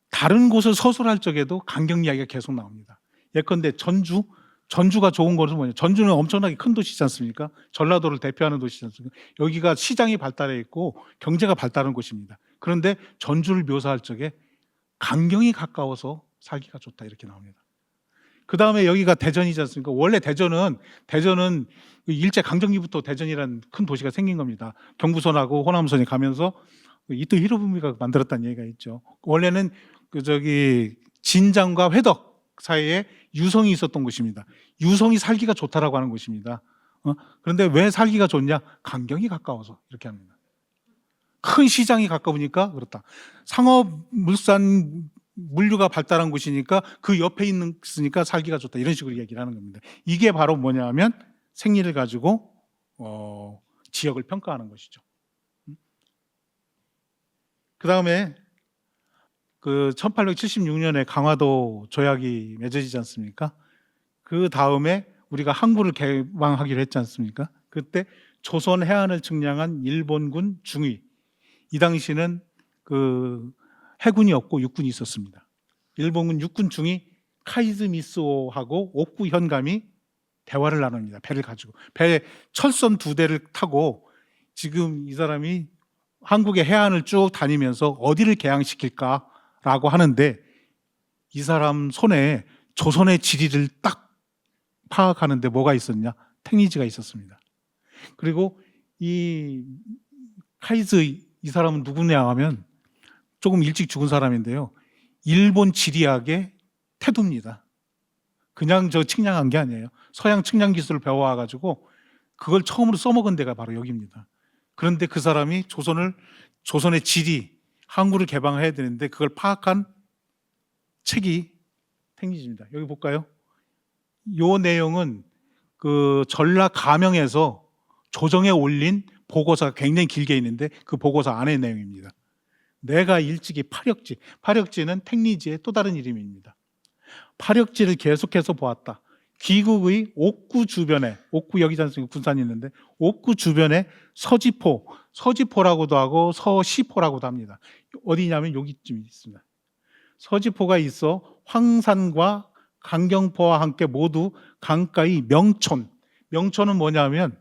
다른 곳을 서술할 적에도 강경 이야기가 계속 나옵니다. 예컨대 전주가 좋은 것은 뭐냐? 전주는 엄청나게 큰 도시지 않습니까? 전라도를 대표하는 도시지 않습니까? 여기가 시장이 발달해 있고 경제가 발달한 곳입니다. 그런데 전주를 묘사할 적에 강경이 가까워서 살기가 좋다 이렇게 나옵니다. 그 다음에 여기가 대전이지 않습니까? 원래 대전은 일제 강점기부터 대전이라는 큰 도시가 생긴 겁니다. 경부선하고 호남선이 가면서 이토 히로부미가 만들었다는 얘기가 있죠. 원래는 진장과 회덕 사이에 유성이 있었던 곳입니다. 유성이 살기가 좋다라고 하는 곳입니다. 그런데 왜 살기가 좋냐? 강경이 가까워서 이렇게 합니다. 큰 시장이 가까우니까 그렇다. 상업 물산 물류가 발달한 곳이니까 그 옆에 있으니까 살기가 좋다 이런 식으로 얘기를 하는 겁니다. 이게 바로 뭐냐 하면 생리를 가지고 지역을 평가하는 것이죠. 그 다음에 그 1876년에 강화도 조약이 맺어지지 않습니까? 그 다음에 우리가 항구를 개방하기로 했지 않습니까? 그때 조선 해안을 측량한 일본군 중위, 이 당시는 그 해군이 없고 육군이 있었습니다. 일본군 육군 중위 카이즈 미스오하고 옥구 현감이 대화를 나눕니다. 배를 가지고 배에 철선 2대를 타고 지금 이 사람이 한국의 해안을 쭉 다니면서 어디를 개항시킬까라고 하는데 이 사람 손에 조선의 지리를 딱 파악하는데 뭐가 있었냐? 택리지가 있었습니다. 그리고 이 카이즈 이 사람은 누구냐 하면 조금 일찍 죽은 사람인데요. 일본 지리학의 태도입니다. 그냥 측량한 게 아니에요. 서양 측량 기술을 배워와가지고 그걸 처음으로 써먹은 데가 바로 여기입니다. 그런데 그 사람이 조선의 지리, 항구를 개방해야 되는데 그걸 파악한 책이 택리지입니다. 여기 볼까요? 이 내용은 그 전라 가명에서 조정에 올린 보고서가 굉장히 길게 있는데 그 보고서 안의 내용입니다. 내가 일찍이 파력지는 택리지의 또 다른 이름입니다. 파력지를 계속해서 보았다. 귀국의 옥구 주변에, 옥구 여기 군산이 있는데 옥구 주변에 서지포라고도 하고 서시포라고도 합니다. 어디냐면 여기쯤 있습니다. 서지포가 있어 황산과 강경포와 함께 모두 강가의 명촌은 뭐냐면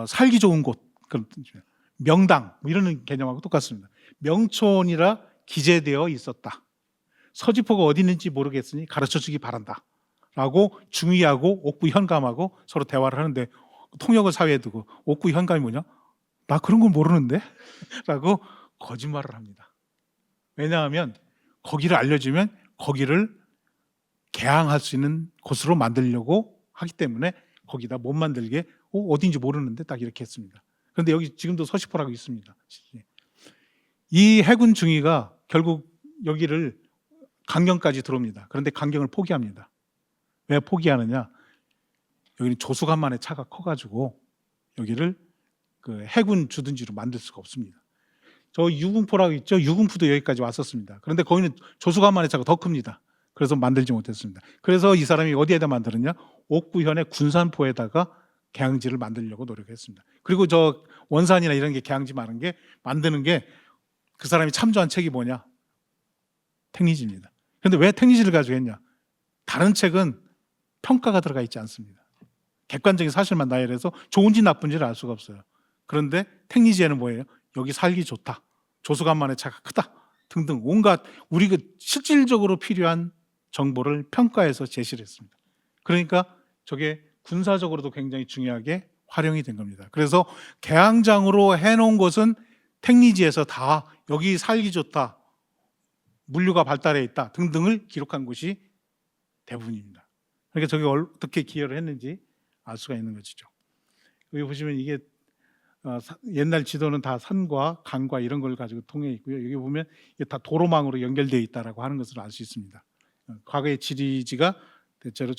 살기 좋은 곳, 명당 이런 개념하고 똑같습니다. 명촌이라 기재되어 있었다. 서지포가 어디 있는지 모르겠으니 가르쳐주기 바란다 라고 중위하고 옥구 현감하고 서로 대화를 하는데 통역을 사회에 두고 옥구 현감이 뭐냐? 나 그런 걸 모르는데? 라고 거짓말을 합니다. 왜냐하면 거기를 알려주면 거기를 개항할 수 있는 곳으로 만들려고 하기 때문에 거기다 못 만들게 어딘지 모르는데 딱 이렇게 했습니다. 그런데 여기 지금도 서시포라고 있습니다. 이 해군 중위가 결국 여기를 강경까지 들어옵니다. 그런데 강경을 포기합니다. 왜 포기하느냐? 여기는 조수간만의 차가 커가지고 여기를 그 해군 주둔지로 만들 수가 없습니다. 저 유궁포라고 있죠? 유궁포도 여기까지 왔었습니다. 그런데 거기는 조수간만의 차가 더 큽니다. 그래서 만들지 못했습니다. 그래서 이 사람이 어디에다 만들었냐? 옥구현의 군산포에다가 개항지를 만들려고 노력했습니다. 그리고 저 원산이나 이런 게 개항지 만드는 게 그 사람이 참조한 책이 뭐냐? 택리지입니다. 그런데 왜 택리지를 가지고 했냐? 다른 책은 평가가 들어가 있지 않습니다. 객관적인 사실만 나열해서 좋은지 나쁜지를 알 수가 없어요. 그런데 택리지에는 뭐예요? 여기 살기 좋다. 조수간만의 차가 크다. 등등 온갖 우리가 실질적으로 필요한 정보를 평가해서 제시를 했습니다. 그러니까 저게 군사적으로도 굉장히 중요하게 활용이 된 겁니다. 그래서 개항장으로 해놓은 것은 택리지에서 다 여기 살기 좋다, 물류가 발달해 있다 등등을 기록한 곳이 대부분입니다. 그러니까 저게 어떻게 기여를 했는지 알 수가 있는 것이죠. 여기 보시면 이게 옛날 지도는 다 산과 강과 이런 걸 가지고 통해 있고요. 여기 보면 이게 다 도로망으로 연결되어 있다라고 하는 것을 알 수 있습니다. 과거의 지리지가 대체로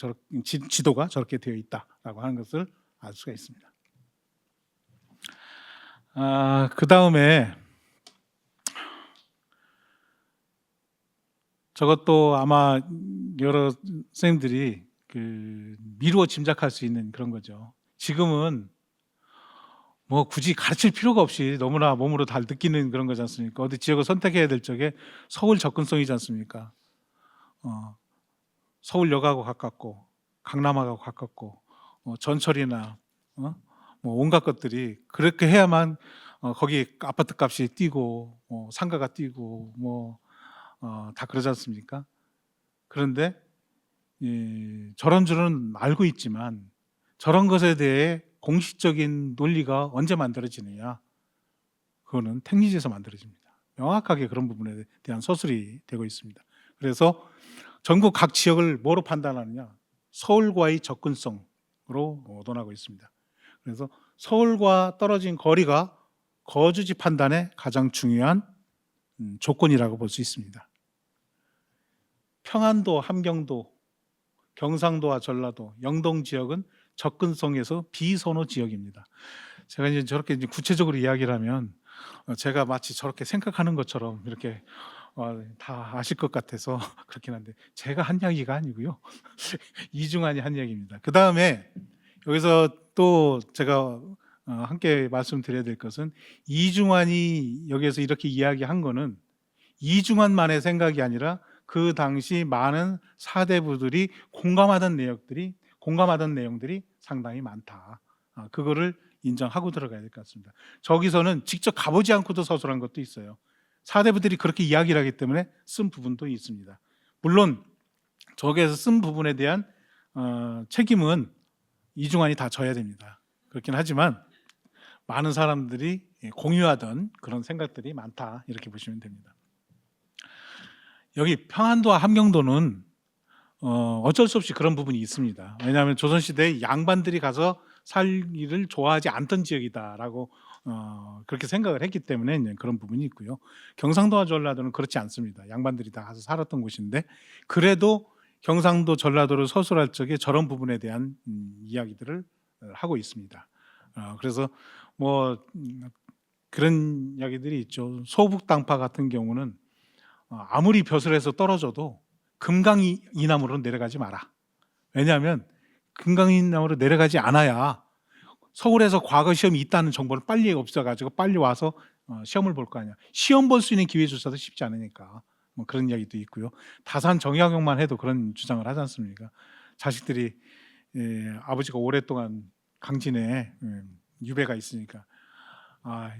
지도가 저렇게 되어 있다라고 하는 것을 알 수가 있습니다. 그다음에 저것도 아마 여러 선생님들이 미루어 짐작할 수 있는 그런 거죠. 지금은 뭐 굳이 가르칠 필요가 없이 너무나 몸으로 다 느끼는 그런 거지 않습니까? 어디 지역을 선택해야 될 적에 서울 접근성이지 않습니까? 서울역하고 가깝고 강남하고 가깝고 전철이나 뭐 온갖 것들이 그렇게 해야만 거기 아파트 값이 뛰고 상가가 뛰고 뭐 다 그러지 않습니까? 그런데 저런 줄은 알고 있지만 저런 것에 대해 공식적인 논리가 언제 만들어지느냐? 그거는 택리지에서 만들어집니다. 명확하게 그런 부분에 대한 서술이 되고 있습니다. 그래서 전국 각 지역을 뭐로 판단하느냐? 서울과의 접근성으로 논하고 있습니다. 그래서 서울과 떨어진 거리가 거주지 판단의 가장 중요한 조건이라고 볼 수 있습니다. 평안도, 함경도, 경상도와 전라도, 영동 지역은 접근성에서 비선호 지역입니다. 제가 이제 저렇게 이제 구체적으로 이야기를 하면 제가 마치 저렇게 생각하는 것처럼 이렇게 다 아실 것 같아서 그렇긴 한데 제가 한 이야기가 아니고요. 이중환이 한 이야기입니다. 그 다음에 여기서 또 제가 함께 말씀드려야 될 것은 이중환이 여기에서 이렇게 이야기한 거는 이중환만의 생각이 아니라 그 당시 많은 사대부들이 공감하던 내용들이 상당히 많다. 그거를 인정하고 들어가야 될 것 같습니다. 저기서는 직접 가보지 않고도 서술한 것도 있어요. 사대부들이 그렇게 이야기를 하기 때문에 쓴 부분도 있습니다. 물론 저기에서 쓴 부분에 대한 책임은 이중환이 다 져야 됩니다. 그렇긴 하지만 많은 사람들이 공유하던 그런 생각들이 많다, 이렇게 보시면 됩니다. 여기 평안도와 함경도는 어쩔 수 없이 그런 부분이 있습니다. 왜냐하면 조선시대에 양반들이 가서 살기를 좋아하지 않던 지역이다라고 그렇게 생각을 했기 때문에 이제 그런 부분이 있고요. 경상도와 전라도는 그렇지 않습니다. 양반들이 다 가서 살았던 곳인데 그래도 경상도, 전라도를 서술할 적에 저런 부분에 대한 이야기들을 하고 있습니다. 그래서 뭐 그런 이야기들이 있죠. 소북당파 같은 경우는 아무리 벼슬에서 떨어져도 금강이남으로 내려가지 마라. 왜냐하면 금강이남으로 내려가지 않아야 서울에서 과거 시험이 있다는 정보를 빨리 없어가지고 빨리 와서 시험을 볼 거 아니야. 시험 볼 수 있는 기회조차도 쉽지 않으니까 뭐 그런 이야기도 있고요. 다산 정약용만 해도 그런 주장을 하지 않습니까? 자식들이 아버지가 오랫동안 강진에 유배가 있으니까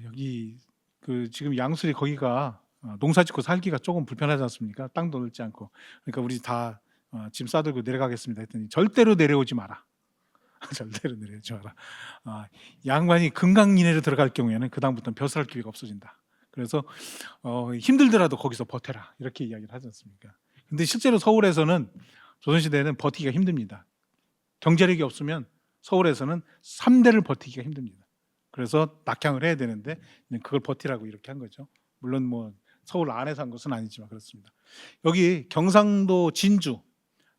여기 지금 양수리 거기가 농사짓고 살기가 조금 불편하지 않습니까? 땅도 넓지 않고. 그러니까 우리 다 짐 싸들고 내려가겠습니다 했더니 절대로 내려오지 마라. 절대로 내려오지 마라. 양반이 금강 이내로 들어갈 경우에는 그 다음부터는 벼슬할 기회가 없어진다. 그래서 힘들더라도 거기서 버텨라, 이렇게 이야기를 하지 않습니까? 근데 실제로 서울에서는 조선시대에는 버티기가 힘듭니다. 경제력이 없으면 서울에서는 3대를 버티기가 힘듭니다. 그래서 낙향을 해야 되는데 그걸 버티라고 이렇게 한 거죠. 물론 뭐 서울 안에서 한 것은 아니지만 그렇습니다. 여기 경상도 진주,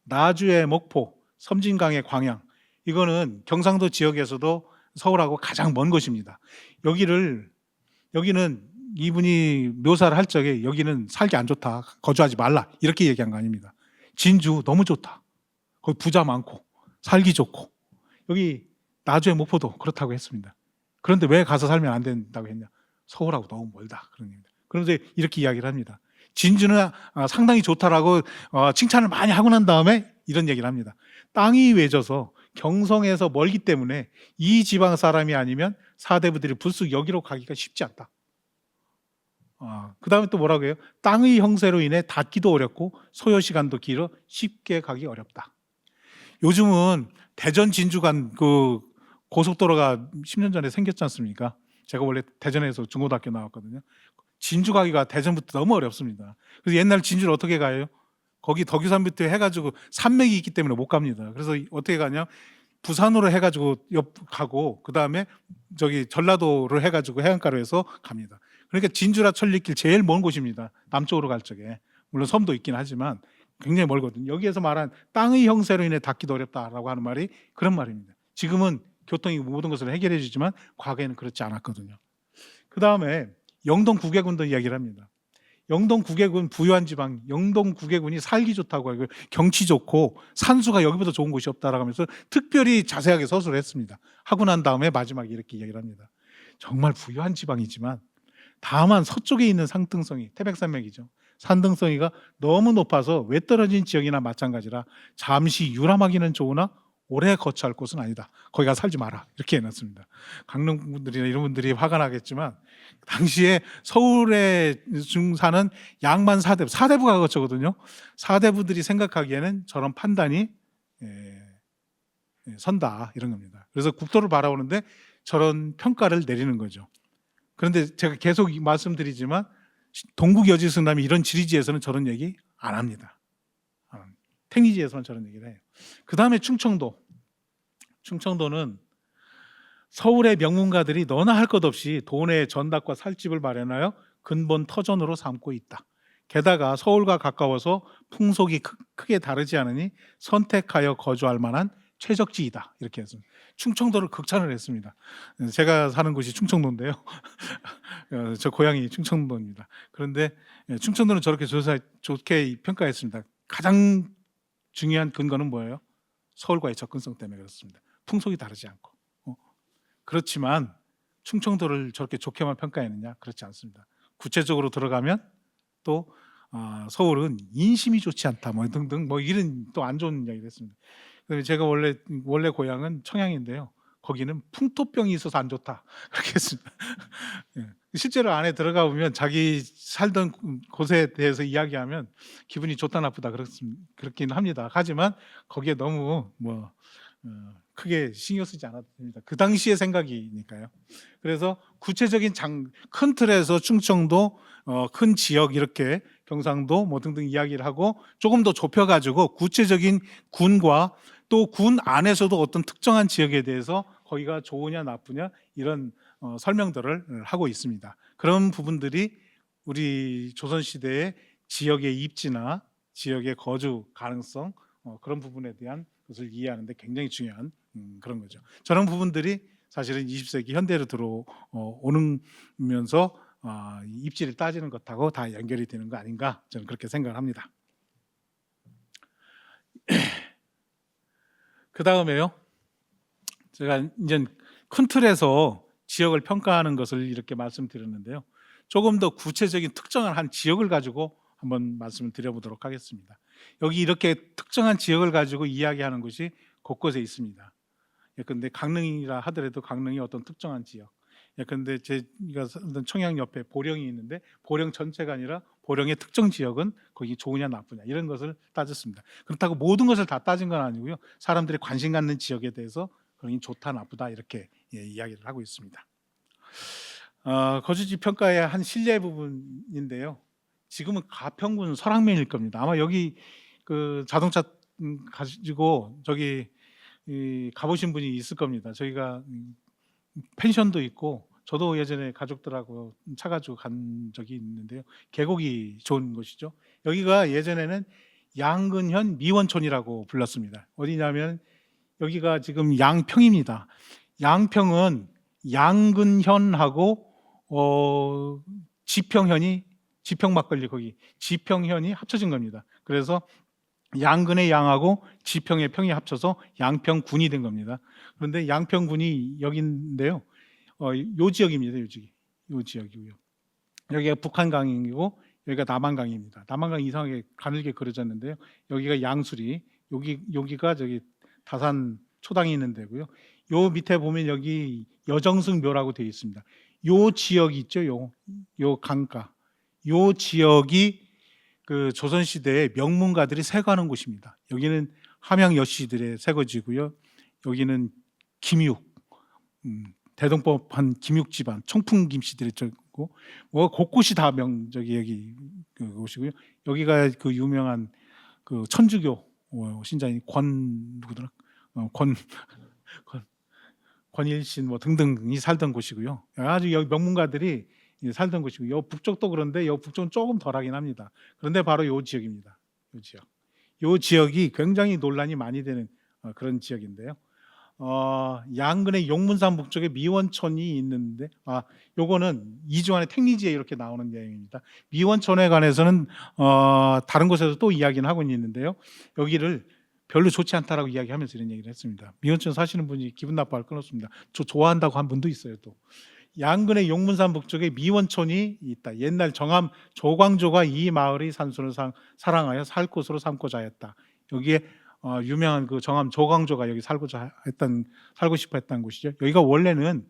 나주의 목포, 섬진강의 광양, 이거는 경상도 지역에서도 서울하고 가장 먼 곳입니다. 여기는 이분이 묘사를 할 적에 여기는 살기 안 좋다, 거주하지 말라, 이렇게 얘기한 거 아닙니다. 진주 너무 좋다, 거기 부자 많고 살기 좋고, 여기 나주의 목포도 그렇다고 했습니다. 그런데 왜 가서 살면 안 된다고 했냐? 서울하고 너무 멀다, 그런 얘기입니다. 그런데 이렇게 이야기를 합니다. 진주는 상당히 좋다라고 칭찬을 많이 하고 난 다음에 이런 얘기를 합니다. 땅이 외져서 경성에서 멀기 때문에 이 지방 사람이 아니면 사대부들이 불쑥 여기로 가기가 쉽지 않다. 그 다음에 또 뭐라고 해요? 땅의 형세로 인해 닿기도 어렵고 소요 시간도 길어 쉽게 가기 어렵다. 요즘은 대전 진주 간 고속도로가 10년 전에 생겼지 않습니까? 제가 원래 대전에서 중고등학교 나왔거든요. 진주 가기가 대전부터 너무 어렵습니다. 그래서 옛날 진주를 어떻게 가요? 거기 덕유산부터 해가지고 산맥이 있기 때문에 못 갑니다. 그래서 어떻게 가냐? 부산으로 해가지고 가고 그 다음에 저기 전라도를 해가지고 해안가로 해서 갑니다. 그러니까 진주라 천리길 제일 먼 곳입니다. 남쪽으로 갈 적에. 물론 섬도 있긴 하지만 굉장히 멀거든요. 여기에서 말한 땅의 형세로 인해 닿기도 어렵다라고 하는 말이 그런 말입니다. 지금은 교통이 모든 것을 해결해 주지만 과거에는 그렇지 않았거든요. 그다음에 영동 구계군도 이야기를 합니다. 영동 구계군 부유한 지방, 영동 구계군이 살기 좋다고 하고 경치 좋고 산수가 여기보다 좋은 곳이 없다라고 하면서 특별히 자세하게 서술을 했습니다. 하고 난 다음에 마지막에 이렇게 이야기를 합니다. 정말 부유한 지방이지만 다만 서쪽에 있는 상등성이 태백산맥이죠. 산등성이가 너무 높아서 외떨어진 지역이나 마찬가지라 잠시 유람하기는 좋으나 오래 거처할 곳은 아니다. 거기 가서 살지 마라. 이렇게 해놨습니다. 강릉 분들이나 이런 분들이 화가 나겠지만 당시에 서울에 사는 양만 사대부가 거처거든요. 사대부들이 생각하기에는 저런 판단이 선다 이런 겁니다. 그래서 국토를 바라보는데 저런 평가를 내리는 거죠. 그런데 제가 계속 말씀드리지만 동국 여지승남이 이런 지리지에서는 저런 얘기 안 합니다. 택리지에서는 저런 얘기를 해요. 그 다음에 충청도는 서울의 명문가들이 너나 할 것 없이 돈의 전답과 살집을 마련하여 근본 터전으로 삼고 있다. 게다가 서울과 가까워서 풍속이 크게 다르지 않으니 선택하여 거주할 만한 최적지이다. 이렇게 해서 충청도를 극찬을 했습니다. 제가 사는 곳이 충청도인데요. 저 고향이 충청도입니다. 그런데 충청도는 저렇게 좋게 평가했습니다. 가장 중요한 근거는 뭐예요? 서울과의 접근성 때문에 그렇습니다. 풍속이 다르지 않고. 그렇지만 충청도를 저렇게 좋게만 평가했느냐? 그렇지 않습니다. 구체적으로 들어가면 또 서울은 인심이 좋지 않다, 뭐 등등 뭐 이런 또 안 좋은 이야기를 했습니다. 제가 원래 고향은 청양인데요. 거기는 풍토병이 있어서 안 좋다 그렇게 했습니다. 실제로 안에 들어가 보면 자기 살던 곳에 대해서 이야기하면 기분이 좋다 나쁘다 그렇긴 합니다. 하지만 거기에 너무 크게 신경 쓰지 않아도 됩니다. 그 당시의 생각이니까요. 그래서 구체적인 큰 틀에서 충청도, 큰 지역 이렇게 경상도 뭐 등등 이야기를 하고 조금 더 좁혀가지고 구체적인 군과 또 군 안에서도 어떤 특정한 지역에 대해서 거기가 좋으냐 나쁘냐 이런 설명들을 하고 있습니다. 그런 부분들이 우리 조선시대의 지역의 입지나 지역의 거주 가능성 그런 부분에 대한 것을 이해하는 데 굉장히 중요한 그런 거죠. 저런 부분들이 사실은 20세기 현대로 들어오면서 입지를 따지는 것하고 다 연결이 되는 거 아닌가 저는 그렇게 생각을 합니다. 그 다음에요. 제가 이제 큰 틀에서 지역을 평가하는 것을 이렇게 말씀드렸는데요. 조금 더 구체적인 특정한 한 지역을 가지고 한번 말씀을 드려보도록 하겠습니다. 여기 이렇게 특정한 지역을 가지고 이야기하는 것이 곳곳에 있습니다. 예컨대 강릉이라 하더라도 강릉이 어떤 특정한 지역. 예컨대 제가 살던 청양 옆에 보령이 있는데 보령 전체가 아니라 보령의 특정 지역은 거기 좋으냐 나쁘냐 이런 것을 따졌습니다. 그렇다고 모든 것을 다 따진 건 아니고요. 사람들이 관심 갖는 지역에 대해서 거기 좋다 나쁘다 이렇게 이야기를 하고 있습니다. 거주지 평가의 한 실례 부분인데요. 지금은 가평군 설악면일 겁니다. 아마 여기 그 자동차 가지고 저기 가보신 분이 있을 겁니다. 저희가 펜션도 있고 저도 예전에 가족들하고 차 가지고 간 적이 있는데요. 계곡이 좋은 곳이죠. 여기가 예전에는 양근현 미원촌이라고 불렀습니다. 어디냐면 여기가 지금 양평입니다. 양평은 양근현하고 지평 막걸리 거기 지평현이 합쳐진 겁니다. 그래서 양근의 양하고 지평의 평이 합쳐서 양평군이 된 겁니다. 그런데 양평군이 여기인데요. 요 지역입니다. 요 지역이고요. 여기가 북한강이고 여기가 남한강입니다. 남한강 이상하게 가늘게 그려졌는데요. 여기가 양수리, 여기가 저기 다산 초당이 있는 데고요. 요 밑에 보면 여기 여정승묘라고 되어 있습니다. 요 지역 있죠. 요 강가. 요 지역이 그 조선시대의 명문가들이 세거하는 곳입니다. 여기는 함양 여씨들의 세거지고요. 여기는 김육, 대동법한 김육 집안, 청풍 김씨들의 저고 뭐 곳곳이 다 여기 그 곳이고요. 여기가 그 유명한 그 천주교 신자인 누구더라? 권일신 뭐 등등이 살던 곳이고요. 아주 여기 명문가들이 살던 곳이고, 요 북쪽도 그런데 요 북쪽은 조금 덜하긴 합니다. 그런데 바로 요 지역입니다. 요 지역이 굉장히 논란이 많이 되는 그런 지역인데요. 양근의 용문산 북쪽에 미원천이 있는데, 요거는 이중환의 택리지에 이렇게 나오는 내용입니다. 미원천에 관해서는 다른 곳에서 또 이야기는 하고 있는데요. 여기를 별로 좋지 않다라고 이야기하면서 이런 얘기를 했습니다. 미원천 사시는 분이 기분 나빠할 건 없습니다. 저 좋아한다고 한 분도 있어요. 또 양근의 용문산 북쪽에 미원천이 있다. 옛날 정암 조광조가 이 마을의 산수를 사랑하여 살 곳으로 삼고자 했다. 여기에 유명한 그 정암 조광조가 여기 살고 싶어 했던 곳이죠. 여기가 원래는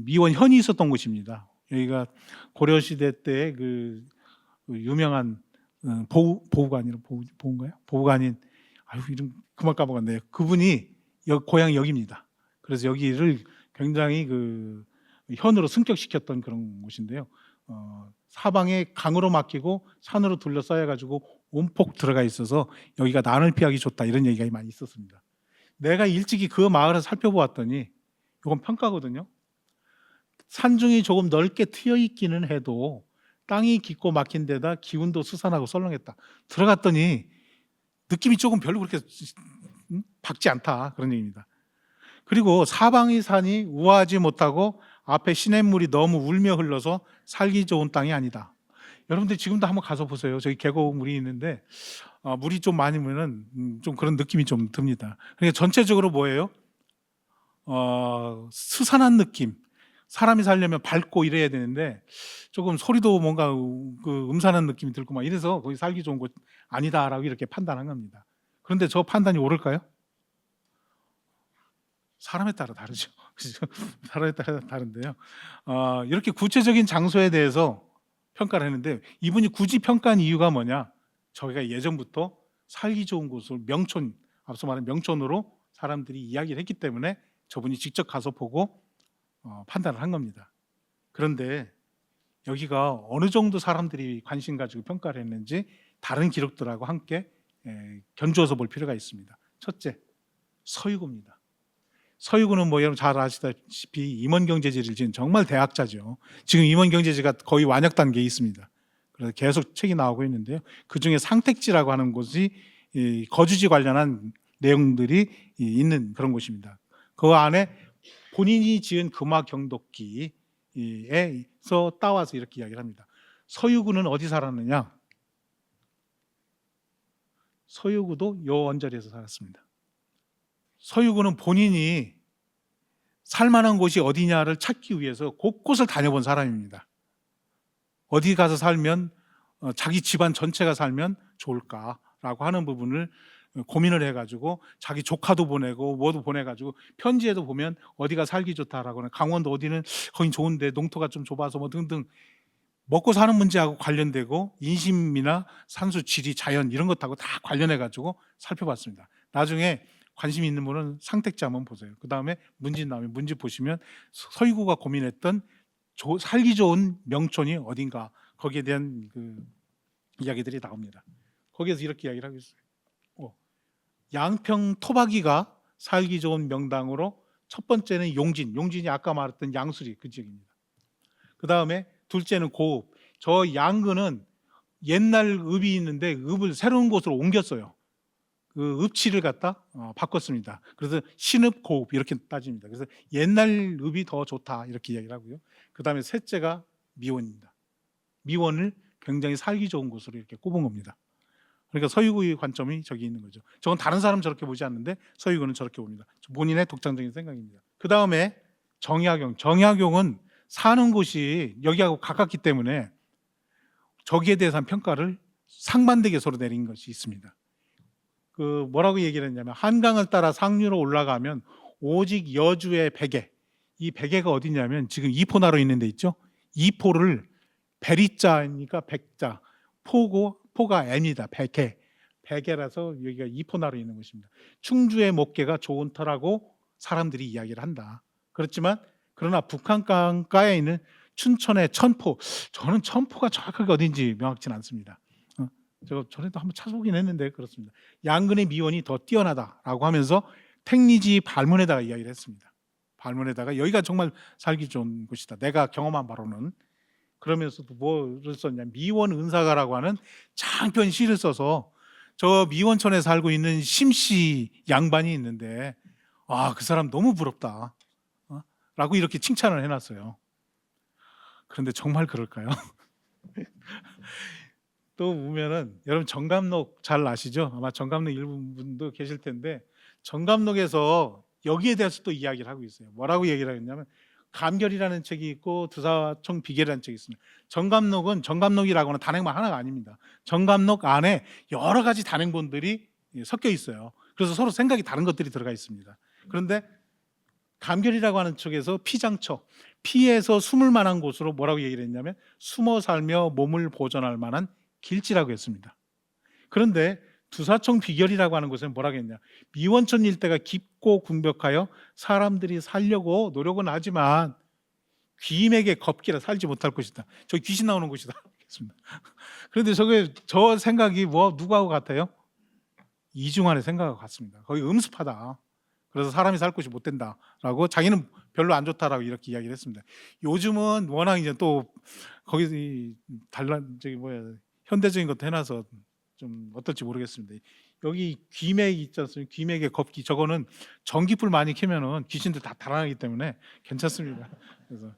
미원현이 있었던 곳입니다. 여기가 고려 시대 때 그 유명한 보우관이로 보우인가요? 보우관인, 이름 그만 까먹었네요. 그분이 고향이 여기입니다. 그래서 여기를 굉장히 그 현으로 승격시켰던 그런 곳인데요. 사방에 강으로 막히고 산으로 둘러싸여 가지고 온폭 들어가 있어서 여기가 난을 피하기 좋다, 이런 얘기가 많이 있었습니다. 내가 일찍이 그 마을을 살펴보았더니, 이건 평가거든요. 산중이 조금 넓게 트여 있기는 해도 땅이 깊고 막힌 데다 기운도 스산하고 썰렁했다. 들어갔더니 느낌이 조금 별로 그렇게 밝지 않다, 그런 얘기입니다. 그리고 사방의 산이 우아하지 못하고 앞에 시냇물이 너무 울며 흘러서 살기 좋은 땅이 아니다. 여러분들 지금도 한번 가서 보세요. 저기 계곡물이 있는데 물이 좀 많으면은 좀 그런 느낌이 좀 듭니다. 그러니까 전체적으로 뭐예요? 스산한 느낌. 사람이 살려면 밝고 이래야 되는데 조금 소리도 뭔가 그 음산한 느낌이 들고 막 이래서 거기 살기 좋은 곳 아니다라고 이렇게 판단한 겁니다. 그런데 저 판단이 옳을까요? 사람에 따라 다르죠. 사람에 따라 다른데요. 이렇게 구체적인 장소에 대해서 평가를 했는데, 이분이 굳이 평가한 이유가 뭐냐? 저희가 예전부터 살기 좋은 곳을 명촌, 앞서 말한 명촌으로 사람들이 이야기를 했기 때문에 저분이 직접 가서 보고 판단을 한 겁니다. 그런데 여기가 어느 정도 사람들이 관심 가지고 평가를 했는지 다른 기록들하고 함께 견주어서 볼 필요가 있습니다. 첫째, 서유구입니다. 서유구는 뭐 여러분 잘 아시다시피 임원경제지를 지은 정말 대학자죠. 지금 임원경제지가 거의 완역 단계에 있습니다. 그래서 계속 책이 나오고 있는데요. 그중에 상택지라고 하는 곳이 거주지 관련한 내용들이 있는 그런 곳입니다. 그 안에 본인이 지은 금화경독기에서 따와서 이렇게 이야기를 합니다. 서유구는 어디 살았느냐? 서유구도 요 언저리에서 살았습니다. 서유구는 본인이 살만한 곳이 어디냐를 찾기 위해서 곳곳을 다녀본 사람입니다. 어디 가서 살면 자기 집안 전체가 살면 좋을까라고 하는 부분을 고민을 해가지고 자기 조카도 보내고 뭐도 보내가지고 편지에도 보면 어디가 살기 좋다라고 하는, 강원도 어디는 거긴 좋은데 농토가 좀 좁아서 뭐 등등 먹고 사는 문제하고 관련되고 인심이나 산수, 지리, 자연 이런 것하고 다 관련해가지고 살펴봤습니다. 나중에 관심 있는 분은 상택지 한번 보세요. 그 다음에 문지 나오면 문지 보시면 서유구가 고민했던 살기 좋은 명촌이 어딘가, 거기에 대한 그 이야기들이 나옵니다. 거기에서 이렇게 이야기를 하고 있어요. 양평 토박이가 살기 좋은 명당으로, 첫 번째는 용진이 아까 말했던 양수리 그 지역입니다. 그 다음에 둘째는 고읍. 저 양근은 옛날 읍이 있는데 읍을 새로운 곳으로 옮겼어요. 그 읍지를 갖다 바꿨습니다. 그래서 신읍, 고읍 이렇게 따집니다. 그래서 옛날 읍이 더 좋다 이렇게 이야기를 하고요. 그 다음에 셋째가 미원입니다. 미원을 굉장히 살기 좋은 곳으로 이렇게 꼽은 겁니다. 그러니까 서유구의 관점이 저기 있는 거죠. 저건 다른 사람 저렇게 보지 않는데 서유구는 저렇게 봅니다. 본인의 독창적인 생각입니다. 그 다음에 정약용은 사는 곳이 여기하고 가깝기 때문에 저기에 대해서 평가를 상반되게 서로 내린 것이 있습니다. 그 뭐라고 얘기를 했냐면, 한강을 따라 상류로 올라가면 오직 여주의 베개, 이 베개가 어디냐면 지금 이포나루 있는 데 있죠. 이포를 베리자니까 백자, 포가 M이다. 베개라서 여기가 이포나루 있는 곳입니다. 충주의 목계가 좋은 터라고 사람들이 이야기를 한다. 그렇지만 그러나 북한강가에 있는 춘천의 천포, 저는 천포가 정확하게 어딘지 명확치는 않습니다. 제가 전에도 한번 찾아보긴 했는데 그렇습니다. 양근의 미원이 더 뛰어나다라고 하면서 택리지 발문에다가 이야기를 했습니다. 발문에다가 여기가 정말 살기 좋은 곳이다. 내가 경험한 바로는. 그러면서도 뭐를 썼냐, 미원 은사가라고 하는 장편 시를 써서 저 미원천에 살고 있는 심씨 양반이 있는데 "아, 그 사람 너무 부럽다." 라고 이렇게 칭찬을 해 놨어요. 그런데 정말 그럴까요? 또 보면은 여러분 정감록 잘 아시죠? 아마 정감록 읽은 분도 계실 텐데 정감록에서 여기에 대해서 또 이야기를 하고 있어요. 뭐라고 얘기를 하겠냐면 감결이라는 책이 있고 드사총 비결이라는 책이 있습니다. 정감록은 정감록이라고는 단행본 하나가 아닙니다. 정감록 안에 여러 가지 단행본들이 섞여 있어요. 그래서 서로 생각이 다른 것들이 들어가 있습니다. 그런데 감결이라고 하는 쪽에서 피장처, 피에서 숨을 만한 곳으로 뭐라고 얘기를 했냐면 숨어 살며 몸을 보존할 만한 길지라고 했습니다. 그런데 두사총 비결이라고 하는 곳은 뭐라고 했냐, 미원천 일대가 깊고 궁벽하여 사람들이 살려고 노력은 하지만 귀임에게 겁기라 살지 못할 것이다. 저기 귀신 나오는 곳이다. 그런데 저게 저 생각이 뭐 누구하고 같아요? 이중환의 생각하고 같습니다. 거의 음습하다. 그래서 사람이 살 곳이 못 된다라고, 자기는 별로 안 좋다라고 이렇게 이야기를 했습니다. 요즘은 워낙 이제 또 거기 저기 현대적인 것도 해놔서 좀 어떨지 모르겠습니다. 여기 귀맥 있지 않습니까? 귀맥의 겁기, 저거는 전기불 많이 켜면은 귀신들 다 달아나기 때문에 괜찮습니다. 그래서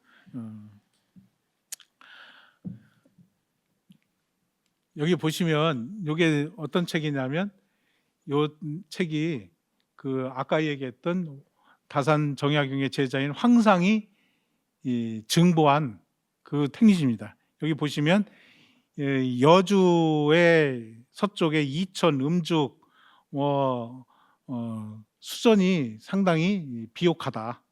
여기 보시면 이게 어떤 책이냐면, 요 책이 그 아까 얘기했던 다산 정약용의 제자인 황상이 증보한 그 택리지입니다. 여기 보시면 여주의 서쪽에 이천, 음죽, 수전이 상당히 비옥하다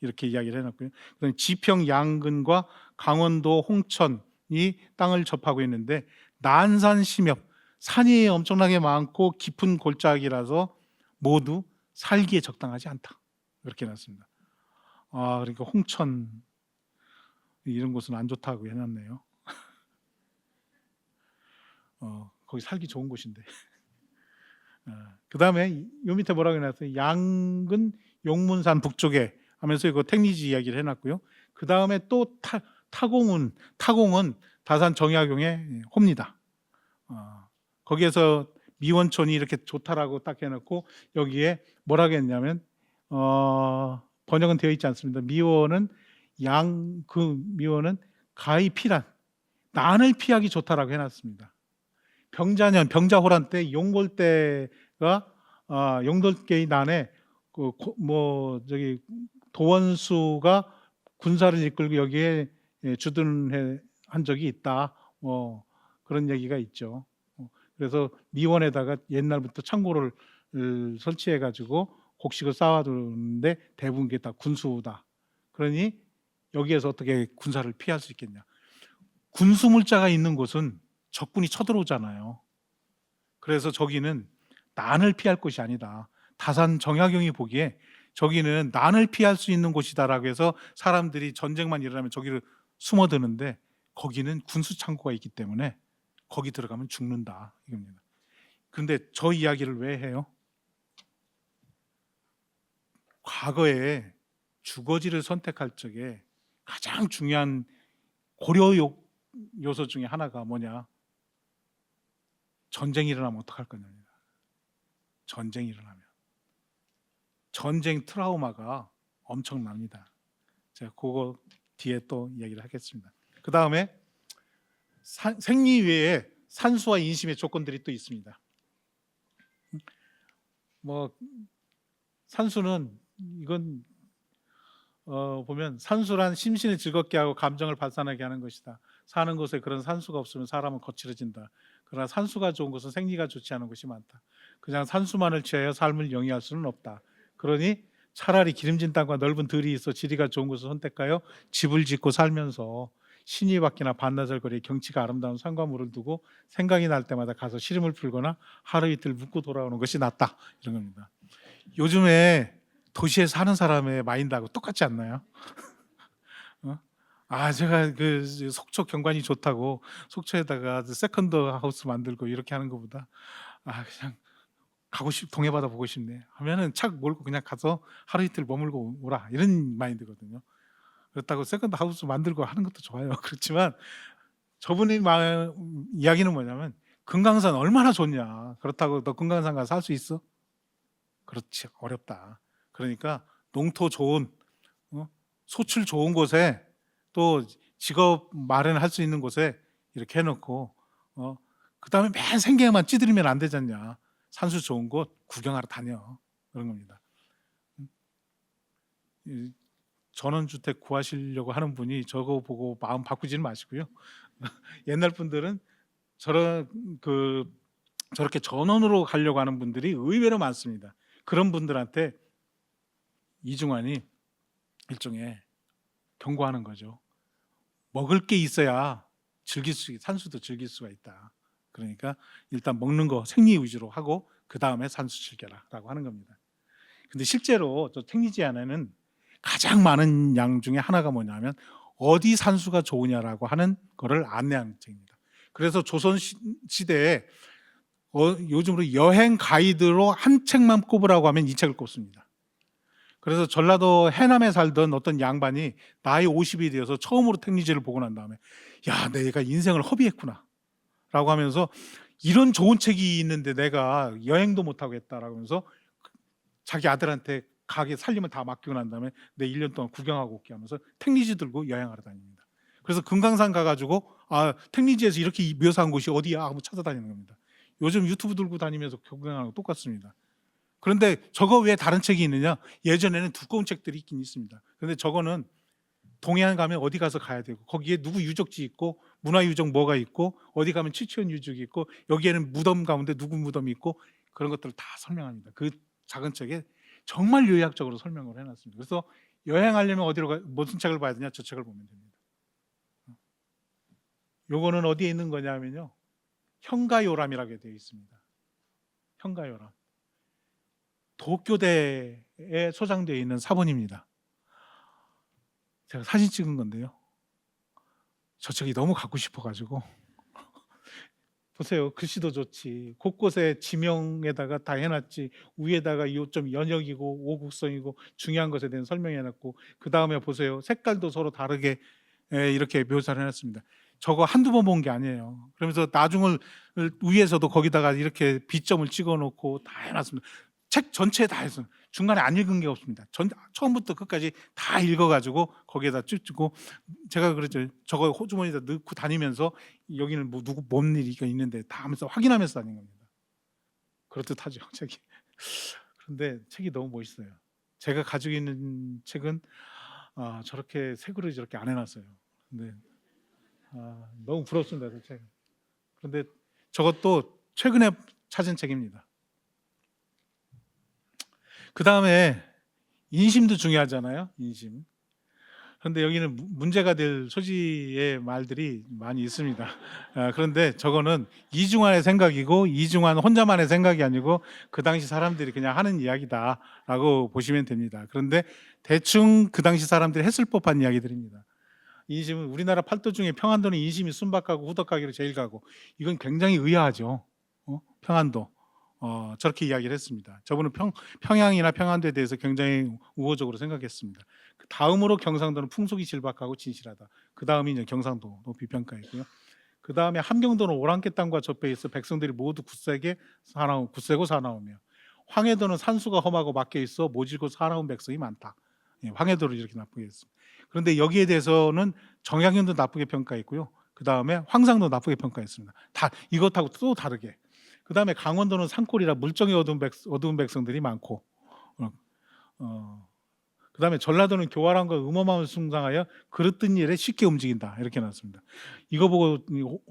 이렇게 이야기를 해놨고요. 그다음에 지평, 양근과 강원도, 홍천이 땅을 접하고 있는데 난산 심엽, 산이 엄청나게 많고 깊은 골짜기라서 모두 살기에 적당하지 않다 이렇게 해놨습니다. 그러니까 홍천 이런 곳은 안 좋다고 해놨네요. 거기 살기 좋은 곳인데. 그 다음에 요 밑에 뭐라고 해놨어요? 양근 용문산 북쪽에 하면서 이거 택리지 이야기를 해놨고요. 그 다음에 또 타공은 다산 정약용의 호입니다. 거기에서 미원촌이 이렇게 좋다라고 딱 해놓고 여기에 뭐라고 했냐면 번역은 되어 있지 않습니다. 미원은 미원은 가히 피란, 난을 피하기 좋다라고 해놨습니다. 병자년, 병자호란 때 용골 때가 용돌개의 난에 저기 도원수가 군사를 이끌고 여기에 주둔한 적이 있다. 그런 얘기가 있죠. 그래서 미원에다가 옛날부터 창고를 설치해 가지고 곡식을 쌓아두는데 대부분 게 다 군수다. 그러니 여기에서 어떻게 군사를 피할 수 있겠냐. 군수 물자가 있는 곳은 적군이 쳐들어오잖아요. 그래서 저기는 난을 피할 곳이 아니다. 다산 정약용이 보기에 저기는 난을 피할 수 있는 곳이다라고 해서 사람들이 전쟁만 일어나면 저기를 숨어드는데 거기는 군수 창고가 있기 때문에 거기 들어가면 죽는다 이겁니다. 그런데 저 이야기를 왜 해요? 과거에 주거지를 선택할 적에 가장 중요한 고려 요소 중에 하나가 뭐냐? 전쟁이 일어나면 어떡할 거냐입니다. 전쟁이 일어나면 전쟁 트라우마가 엄청납니다. 제가 그거 뒤에 또 이야기를 하겠습니다. 그 다음에 생리 외에 산수와 인심의 조건들이 또 있습니다. 산수는 이건 보면 산수란 심신을 즐겁게 하고 감정을 발산하게 하는 것이다. 사는 곳에 그런 산수가 없으면 사람은 거칠어진다. 그러나 산수가 좋은 것은 생리가 좋지 않은 것이 많다. 그냥 산수만을 취하여 삶을 영위할 수는 없다. 그러니 차라리 기름진 땅과 넓은 들이 있어 지리가 좋은 곳을 선택하여 집을 짓고 살면서 신이 밖이나 반나절 거리에 경치가 아름다운 산과물을 두고 생각이 날 때마다 가서 시름을 풀거나 하루 이틀 묵고 돌아오는 것이 낫다. 이런 겁니다. 요즘에 도시에 사는 사람의 마인드하고 똑같지 않나요? 제가 그 속초 경관이 좋다고 속초에다가 세컨드 하우스 만들고 이렇게 하는 것보다 그냥 동해바다 보고 싶네 하면은 차 몰고 그냥 가서 하루 이틀 머물고 오라 이런 마인드거든요. 그렇다고 세컨드 하우스 만들고 하는 것도 좋아요. 그렇지만 저분의 이야기는 뭐냐면 금강산 얼마나 좋냐. 그렇다고 너 금강산 가서 살 수 있어? 그렇지, 어렵다. 그러니까 농토 좋은 소출 좋은 곳에 또 직업 마련할 수 있는 곳에 이렇게 해놓고 그다음에 맨 생계만 찌들이면 안 되잖냐. 산수 좋은 곳 구경하러 다녀. 그런 겁니다. 이 전원주택 구하시려고 하는 분이 저거 보고 마음 바꾸지는 마시고요. 옛날 분들은 저렇게 전원으로 가려고 하는 분들이 의외로 많습니다. 그런 분들한테 이중환이 일종의 경고하는 거죠. 먹을 게 있어야 산수도 즐길 수가 있다. 그러니까 일단 먹는 거 생리 위주로 하고 그 다음에 산수 즐겨라라고 하는 겁니다. 근데 실제로 저 택리지안에는 가장 많은 양 중에 하나가 뭐냐면 어디 산수가 좋으냐라고 하는 거를 안내하는 책입니다. 그래서 조선 시대에 요즘으로 여행 가이드로 한 책만 꼽으라고 하면 이 책을 꼽습니다. 그래서 전라도 해남에 살던 어떤 양반이 나이 50이 되어서 처음으로 택리지를 보고 난 다음에 야, 내가 인생을 허비했구나 라고 하면서 이런 좋은 책이 있는데 내가 여행도 못하고 했다라고 하면서 자기 아들한테 가게 살림을 다 맡기고 난 다음에 내 1년 동안 구경하고 올게 하면서 택리지 들고 여행하러 다닙니다. 그래서 금강산 가가지고 택리지에서 이렇게 묘사한 곳이 어디야 하고 찾아다니는 겁니다. 요즘 유튜브 들고 다니면서 구경하는 거 똑같습니다. 그런데 저거 왜 다른 책이 있느냐? 예전에는 두꺼운 책들이 있긴 있습니다. 그런데 저거는 동해안 가면 어디 가서 가야 되고 거기에 누구 유적지 있고 문화유적 뭐가 있고 어디 가면 치치원 유적이 있고 여기에는 무덤 가운데 누구 무덤이 있고 그런 것들을 다 설명합니다. 그 작은 책에 정말 요약적으로 설명을 해놨습니다. 그래서 여행하려면 무슨 책을 봐야 되냐? 저 책을 보면 됩니다. 요거는 어디에 있는 거냐면요, 현가요람이라고 되어 있습니다. 현가요람, 도쿄대에 소장되어 있는 사본입니다. 제가 사진 찍은 건데요, 저 책이 너무 갖고 싶어가지고 보세요. 글씨도 좋지. 곳곳에 지명에다가 다 해놨지. 위에다가 요점 연역이고 오국성이고 중요한 것에 대한 설명해놨고 그 다음에 보세요. 색깔도 서로 다르게 이렇게 묘사를 해놨습니다. 저거 한두 번 본 게 아니에요. 그러면서 나중을 위에서도 거기다가 이렇게 비점을 찍어놓고 다 해놨습니다. 책 전체에 다 했어요. 중간에 안 읽은 게 없습니다. 처음부터 끝까지 다 읽어가지고 거기에다 찍고 제가 그랬죠. 저거 호주머니에다 넣고 다니면서 여기는 뭐 누구 뭔 일이 있는데 다 하면서 확인하면서 다닌 겁니다. 그렇듯하죠, 책이. 그런데 책이 너무 멋있어요. 제가 가지고 있는 책은 저렇게 색으로 저렇게 안 해놨어요. 근데 너무 부럽습니다, 그 책. 그런데 저것도 최근에 찾은 책입니다. 그 다음에 인심도 중요하잖아요. 인심. 그런데 여기는 문제가 될 소지의 말들이 많이 있습니다. 그런데 저거는 이중환의 생각이고 이중환 혼자만의 생각이 아니고 그 당시 사람들이 그냥 하는 이야기다라고 보시면 됩니다. 그런데 대충 그 당시 사람들이 했을 법한 이야기들입니다. 인심은 우리나라 팔도 중에 평안도는 인심이 순박하고 후덕하기로 제일 가고, 이건 굉장히 의아하죠. 평안도. 저렇게 이야기를 했습니다. 저분은 평양이나 평안도에 대해서 굉장히 우호적으로 생각했습니다. 그 다음으로 경상도는 풍속이 질박하고 진실하다. 그 다음이 이제 경상도 높이 평가했고요. 그 다음에 함경도는 오랑캐 땅과 접해 있어 백성들이 모두 굳세고 사나우며, 황해도는 산수가 험하고 막혀 있어 모질고 사나운 백성이 많다. 황해도를 이렇게 나쁘게 했습니다. 그런데 여기에 대해서는 정약용도 나쁘게 평가했고요. 그 다음에 황상도 나쁘게 평가했습니다. 다 이것하고 또 다르게. 그 다음에 강원도는 산골이라 물정이 어두운 백성들이 많고, 그 다음에 전라도는 교활함과 음험함을 숭상하여 그릇된 일에 쉽게 움직인다. 이렇게 나왔습니다. 이거 보고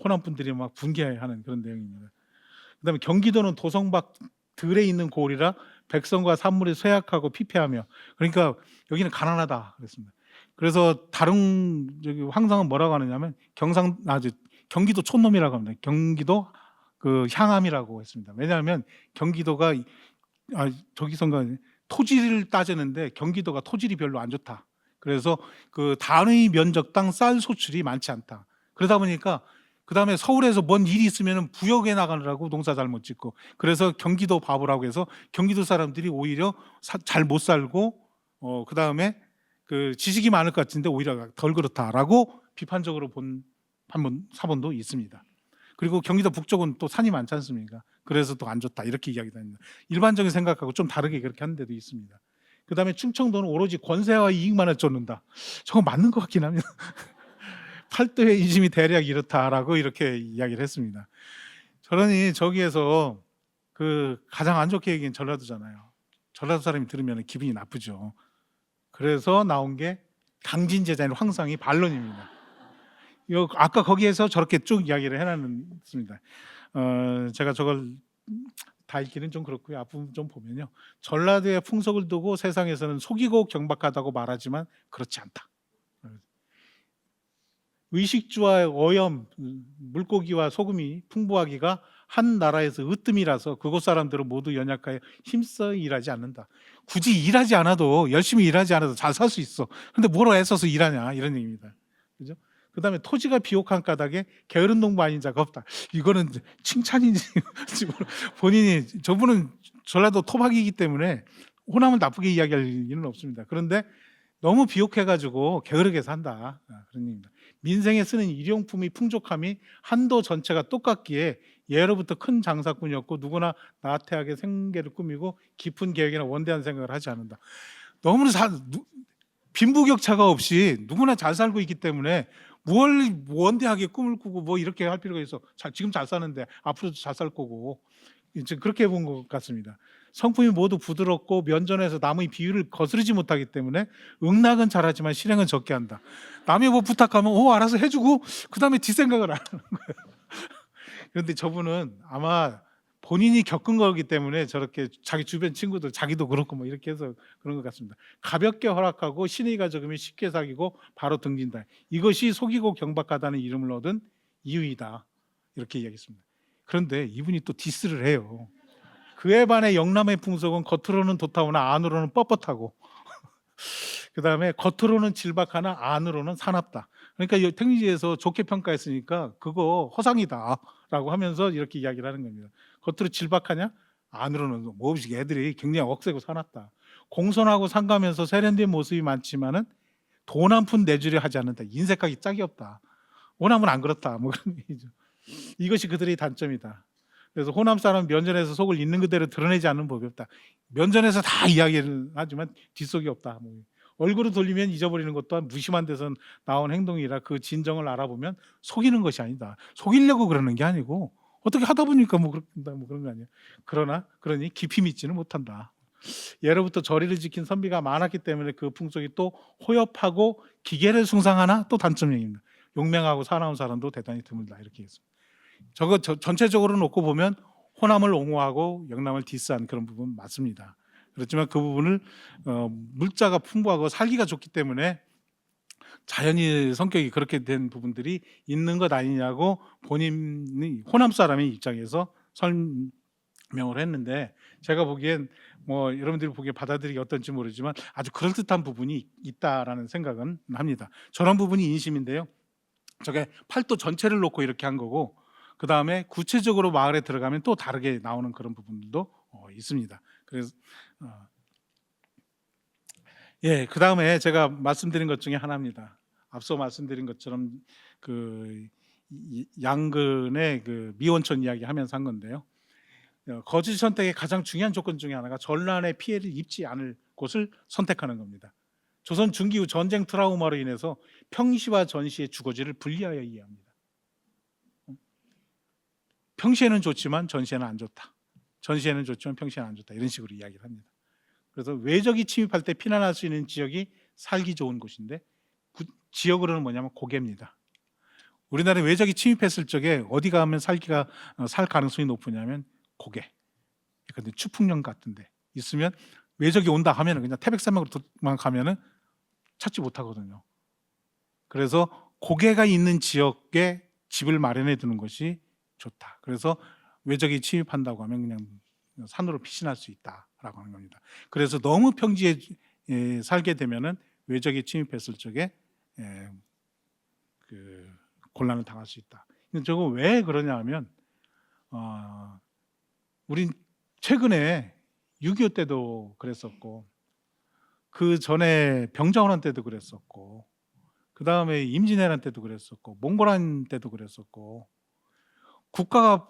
호남 분들이 막 분개하는 그런 내용입니다. 그 다음에 경기도는 도성밖 들에 있는 고을이라 백성과 산물이 쇠약하고 피폐하며, 그러니까 여기는 가난하다 그랬습니다. 그래서 다른 황상은 뭐라고 하느냐면 경기도 촌놈이라고 합니다. 경기도 그 향암이라고 했습니다. 왜냐하면 경기도가 저기선가 토지를 따지는데 경기도가 토질이 별로 안 좋다. 그래서 그 단위 면적당 쌀 소출이 많지 않다. 그러다 보니까 그 다음에 서울에서 뭔 일이 있으면 부역에 나가느라고 농사 잘못 짓고, 그래서 경기도 바보라고 해서 경기도 사람들이 오히려 잘 못 살고, 그 다음에 그 지식이 많을 것 같은데 오히려 덜 그렇다라고 비판적으로 본 사본도 있습니다. 그리고 경기도 북쪽은 또 산이 많지 않습니까? 그래서 또 안 좋다 이렇게 이야기합니다. 일반적인 생각하고 좀 다르게 그렇게 하는 데도 있습니다. 그다음에 충청도는 오로지 권세와 이익만을 쫓는다. 저거 맞는 것 같긴 합니다. 팔도의 인심이 대략 이렇다라고 이렇게 이야기를 했습니다. 저러니 저기에서 그 가장 안 좋게 얘기한 전라도잖아요. 전라도 사람이 들으면 기분이 나쁘죠. 그래서 나온 게 강진제자인 황상이 반론입니다. 아까 거기에서 저렇게 쭉 이야기를 해놨습니다. 제가 저걸 다 읽기는 좀 그렇고요. 앞부분 좀 보면요. 전라도의 풍속을 두고 세상에서는 속이고 경박하다고 말하지만 그렇지 않다. 의식주와 어염, 물고기와 소금이 풍부하기가 한 나라에서 으뜸이라서 그곳 사람들은 모두 연약하여 힘써 일하지 않는다. 굳이 일하지 않아도, 열심히 일하지 않아도 잘 살 수 있어. 근데 뭐로 애써서 일하냐, 이런 얘기입니다. 그죠? 그 다음에 토지가 비옥한 까닭에 게으른 농부 아닌 자가 없다. 이거는 칭찬인지 본인이, 저분은 전라도 토박이기 때문에 호남을 나쁘게 이야기할 일은 없습니다. 그런데 너무 비옥해가지고 게으르게 산다, 그런 얘기입니다. 민생에 쓰는 일용품이 풍족함이 한도 전체가 똑같기에 예로부터 큰 장사꾼이었고 누구나 나태하게 생계를 꾸미고 깊은 계획이나 원대한 생각을 하지 않는다. 너무나 빈부격차가 없이 누구나 잘 살고 있기 때문에 뭘 원대하게 꿈을 꾸고 뭐 이렇게 할 필요가 있어. 지금 잘 사는데 앞으로도 잘 살 거고, 이제 그렇게 본 것 같습니다. 성품이 모두 부드럽고 면전에서 남의 비유를 거스르지 못하기 때문에 응낙은 잘하지만 실행은 적게 한다. 남이 뭐 부탁하면 알아서 해주고 그 다음에 뒷생각을 안 하는 거예요. 그런데 저분은 아마 본인이 겪은 거기 때문에 저렇게 자기 주변 친구들, 자기도 그렇고 뭐 이렇게 해서 그런 것 같습니다. 가볍게 허락하고 신의가 적으면 쉽게 사귀고 바로 등진다. 이것이 속이고 경박하다는 이름을 얻은 이유이다. 이렇게 이야기했습니다. 그런데 이분이 또 디스를 해요. 그에 반해 영남의 풍속은 겉으로는 도타오나 안으로는 뻣뻣하고 그 다음에 겉으로는 질박하나 안으로는 사납다. 그러니까 택리지에서 좋게 평가했으니까 그거 허상이다 라고 하면서 이렇게 이야기를 하는 겁니다. 겉으로 질박하냐? 안으로는 뭐지, 애들이 굉장히 억세고 사납다. 공손하고 상가면서 세련된 모습이 많지만은 돈 한 푼 내주려 하지 않는다. 인색하기 짝이 없다. 호남은 안 그렇다. 뭐 그런 얘기죠. 이것이 그들의 단점이다. 그래서 호남 사람 면전에서 속을 있는 그대로 드러내지 않는 법이 없다. 면전에서 다 이야기를 하지만 뒷속이 없다. 뭐. 얼굴을 돌리면 잊어버리는 것 또한 무심한 데서 나온 행동이라 그 진정을 알아보면 속이는 것이 아니다. 속이려고 그러는 게 아니고 어떻게 하다 보니까 뭐 그런 거 아니에요. 그러니 깊이 믿지는 못한다. 예로부터 저리를 지킨 선비가 많았기 때문에 그 풍속이 또 호협하고 기계를 숭상하나 또 단점입니다. 용맹하고 사나운 사람도 대단히 드물다. 이렇게 했습니다. 저거 전체적으로 놓고 보면 호남을 옹호하고 영남을 디스한 그런 부분 맞습니다. 그렇지만 그 부분을 물자가 풍부하고 살기가 좋기 때문에 자연히 성격이 그렇게 된 부분들이 있는 것 아니냐고 본인이 호남 사람의 입장에서 설명을 했는데, 제가 보기엔 뭐 여러분들이 보기에 받아들이기 어떤지 모르지만 아주 그럴듯한 부분이 있다라는 생각은 합니다. 저런 부분이 인심인데요. 저게 팔도 전체를 놓고 이렇게 한 거고, 그 다음에 구체적으로 마을에 들어가면 또 다르게 나오는 그런 부분들도 있습니다. 그래서 그 다음에 제가 말씀드린 것 중에 하나입니다. 앞서 말씀드린 것처럼 그 양근의 그 미원천 이야기 하면서 한 건데요. 거주 선택의 가장 중요한 조건 중에 하나가 전란의 피해를 입지 않을 곳을 선택하는 겁니다. 조선 중기 후 전쟁 트라우마로 인해서 평시와 전시의 주거지를 분리하여 이해합니다. 평시에는 좋지만 전시에는 안 좋다. 전시에는 좋지만 평시에는 안 좋다. 이런 식으로 이야기를 합니다. 그래서 외적이 침입할 때 피난할 수 있는 지역이 살기 좋은 곳인데 그 지역으로는 뭐냐면 고개입니다. 우리나라에 외적이 침입했을 적에 어디 가면 살 가능성이 높으냐면 고개. 근데 추풍령 같은데 있으면 외적이 온다 하면은 그냥 태백산맥으로만 가면은 찾지 못하거든요. 그래서 고개가 있는 지역에 집을 마련해 두는 것이 좋다. 그래서 외적이 침입한다고 하면 그냥 산으로 피신할 수 있다라고 하는 겁니다. 그래서 너무 평지에 살게 되면은 외적이 침입했을 적에 그 곤란을 당할 수 있다. 저거 왜 그러냐 하면 우린 최근에 6.25 때도 그랬었고 그 전에 병자호란 때도 그랬었고 그 다음에 임진왜란 때도 그랬었고 몽골한 때도 그랬었고 국가가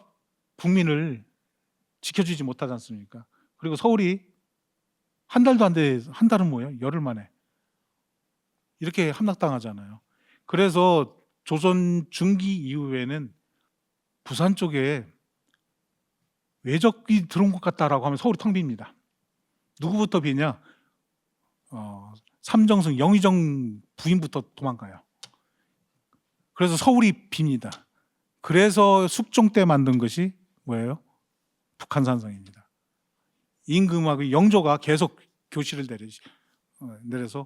국민을 지켜주지 못하지 않습니까? 그리고 서울이 한 달도 안 돼. 한 달은 뭐예요? 열흘 만에 이렇게 함락당하잖아요. 그래서 조선 중기 이후에는 부산 쪽에 외적이 들어온 것 같다라고 하면 서울이 텅 빕니다. 누구부터 비냐? 삼정승 영의정 부인부터 도망가요. 그래서 서울이 빕니다. 그래서 숙종 때 만든 것이 뭐예요? 북한산성입니다. 임금하고 영조가 계속 교시를 내려서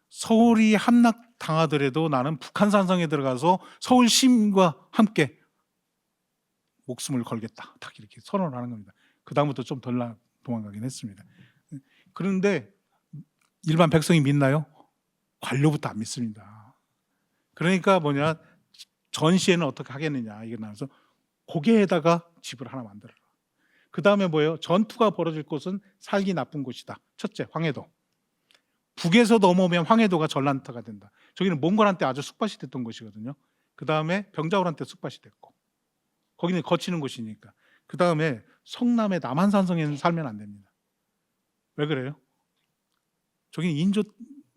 서울이 함락당하더라도 나는 북한산성에 들어가서 서울 시민과 함께 목숨을 걸겠다. 딱 이렇게 선언을 하는 겁니다. 그 다음부터 좀 덜 도망가긴 했습니다. 그런데 일반 백성이 믿나요? 관료부터 안 믿습니다. 그러니까 뭐냐, 전시에는 어떻게 하겠느냐 이게 나와서 고개에다가 집을 하나 만들어라. 그 다음에 뭐예요? 전투가 벌어질 곳은 살기 나쁜 곳이다. 첫째, 황해도. 북에서 넘어오면 황해도가 전란터가 된다. 저기는 몽골한테 아주 숙밭이 됐던 곳이거든요. 그 다음에 병자호란때 숙밭이 됐고, 거기는 거치는 곳이니까. 그 다음에 성남의 남한산성에는 살면 안 됩니다. 왜 그래요? 저기 인조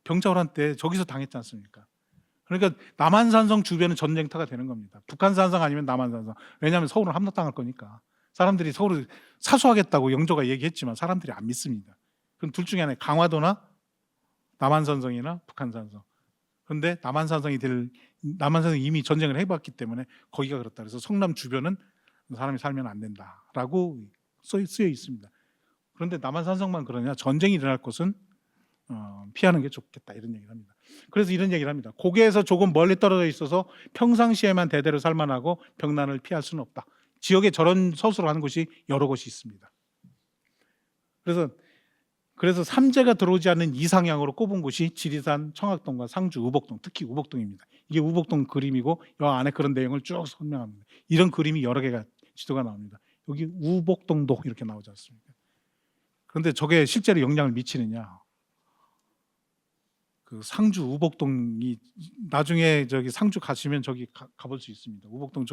병자호란 때 저기서 당했지 않습니까? 그러니까 남한산성 주변은 전쟁터가 되는 겁니다. 북한산성 아니면 남한산성. 왜냐하면 서울은 함락당할 거니까. 사람들이 서울을 사수하겠다고 영조가 얘기했지만 사람들이 안 믿습니다. 그럼 둘 중에 하나, 강화도나 남한산성이나 북한산성. 그런데 남한산성이 이미 전쟁을 해봤기 때문에 거기가 그렇다. 그래서 성남 주변은 사람이 살면 안 된다라고 쓰여 있습니다. 그런데 남한산성만 그러냐? 전쟁이 일어날 곳은 피하는 게 좋겠다 이런 얘기를 합니다. 그래서 이런 얘기를 합니다. 고개에서 조금 멀리 떨어져 있어서 평상시에만 대대로 살만하고 병난을 피할 수는 없다. 지역에 저런 서술을 하는 곳이 여러 곳이 있습니다. 그래서 삼재가 들어오지 않는 이상향으로 꼽은 곳이 지리산, 청학동과 상주, 우복동, 특히 우복동입니다. 이게 우복동 그림이고 이 안에 그런 내용을 쭉 설명합니다. 이런 그림이 여러 개가 지도가 나옵니다. 여기 우복동도 이렇게 나오지 않습니까? 그런데 저게 실제로 영향을 미치느냐? 그 상주 우복동이 나중에 저기 상주 가시면 저기 가볼 수 있습니다. 우복동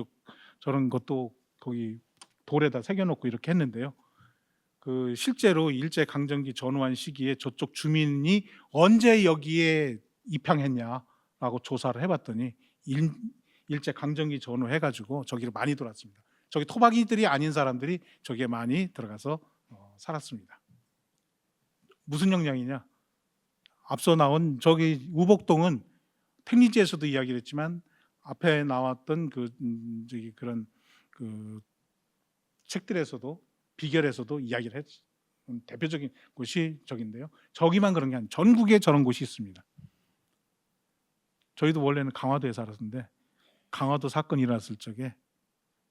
저런 것도 거기 돌에다 새겨놓고 이렇게 했는데요. 그 실제로 일제 강점기 전후한 시기에 저쪽 주민이 언제 여기에 입향했냐라고 조사를 해봤더니 일제 강점기 전후 해가지고 저기를 많이 돌았습니다. 저기 토박이들이 아닌 사람들이 저기에 많이 들어가서 살았습니다. 무슨 영향이냐? 앞서 나온 저기 우복동은 택리지에서도 이야기를 했지만 앞에 나왔던 그런 그 책들에서도 비결에서도 이야기를 했. 대표적인 곳이 저긴데요. 저기만 그런 게 아니라 전국에 저런 곳이 있습니다. 저희도 원래는 강화도에 살았는데 강화도 사건이 일어났을 적에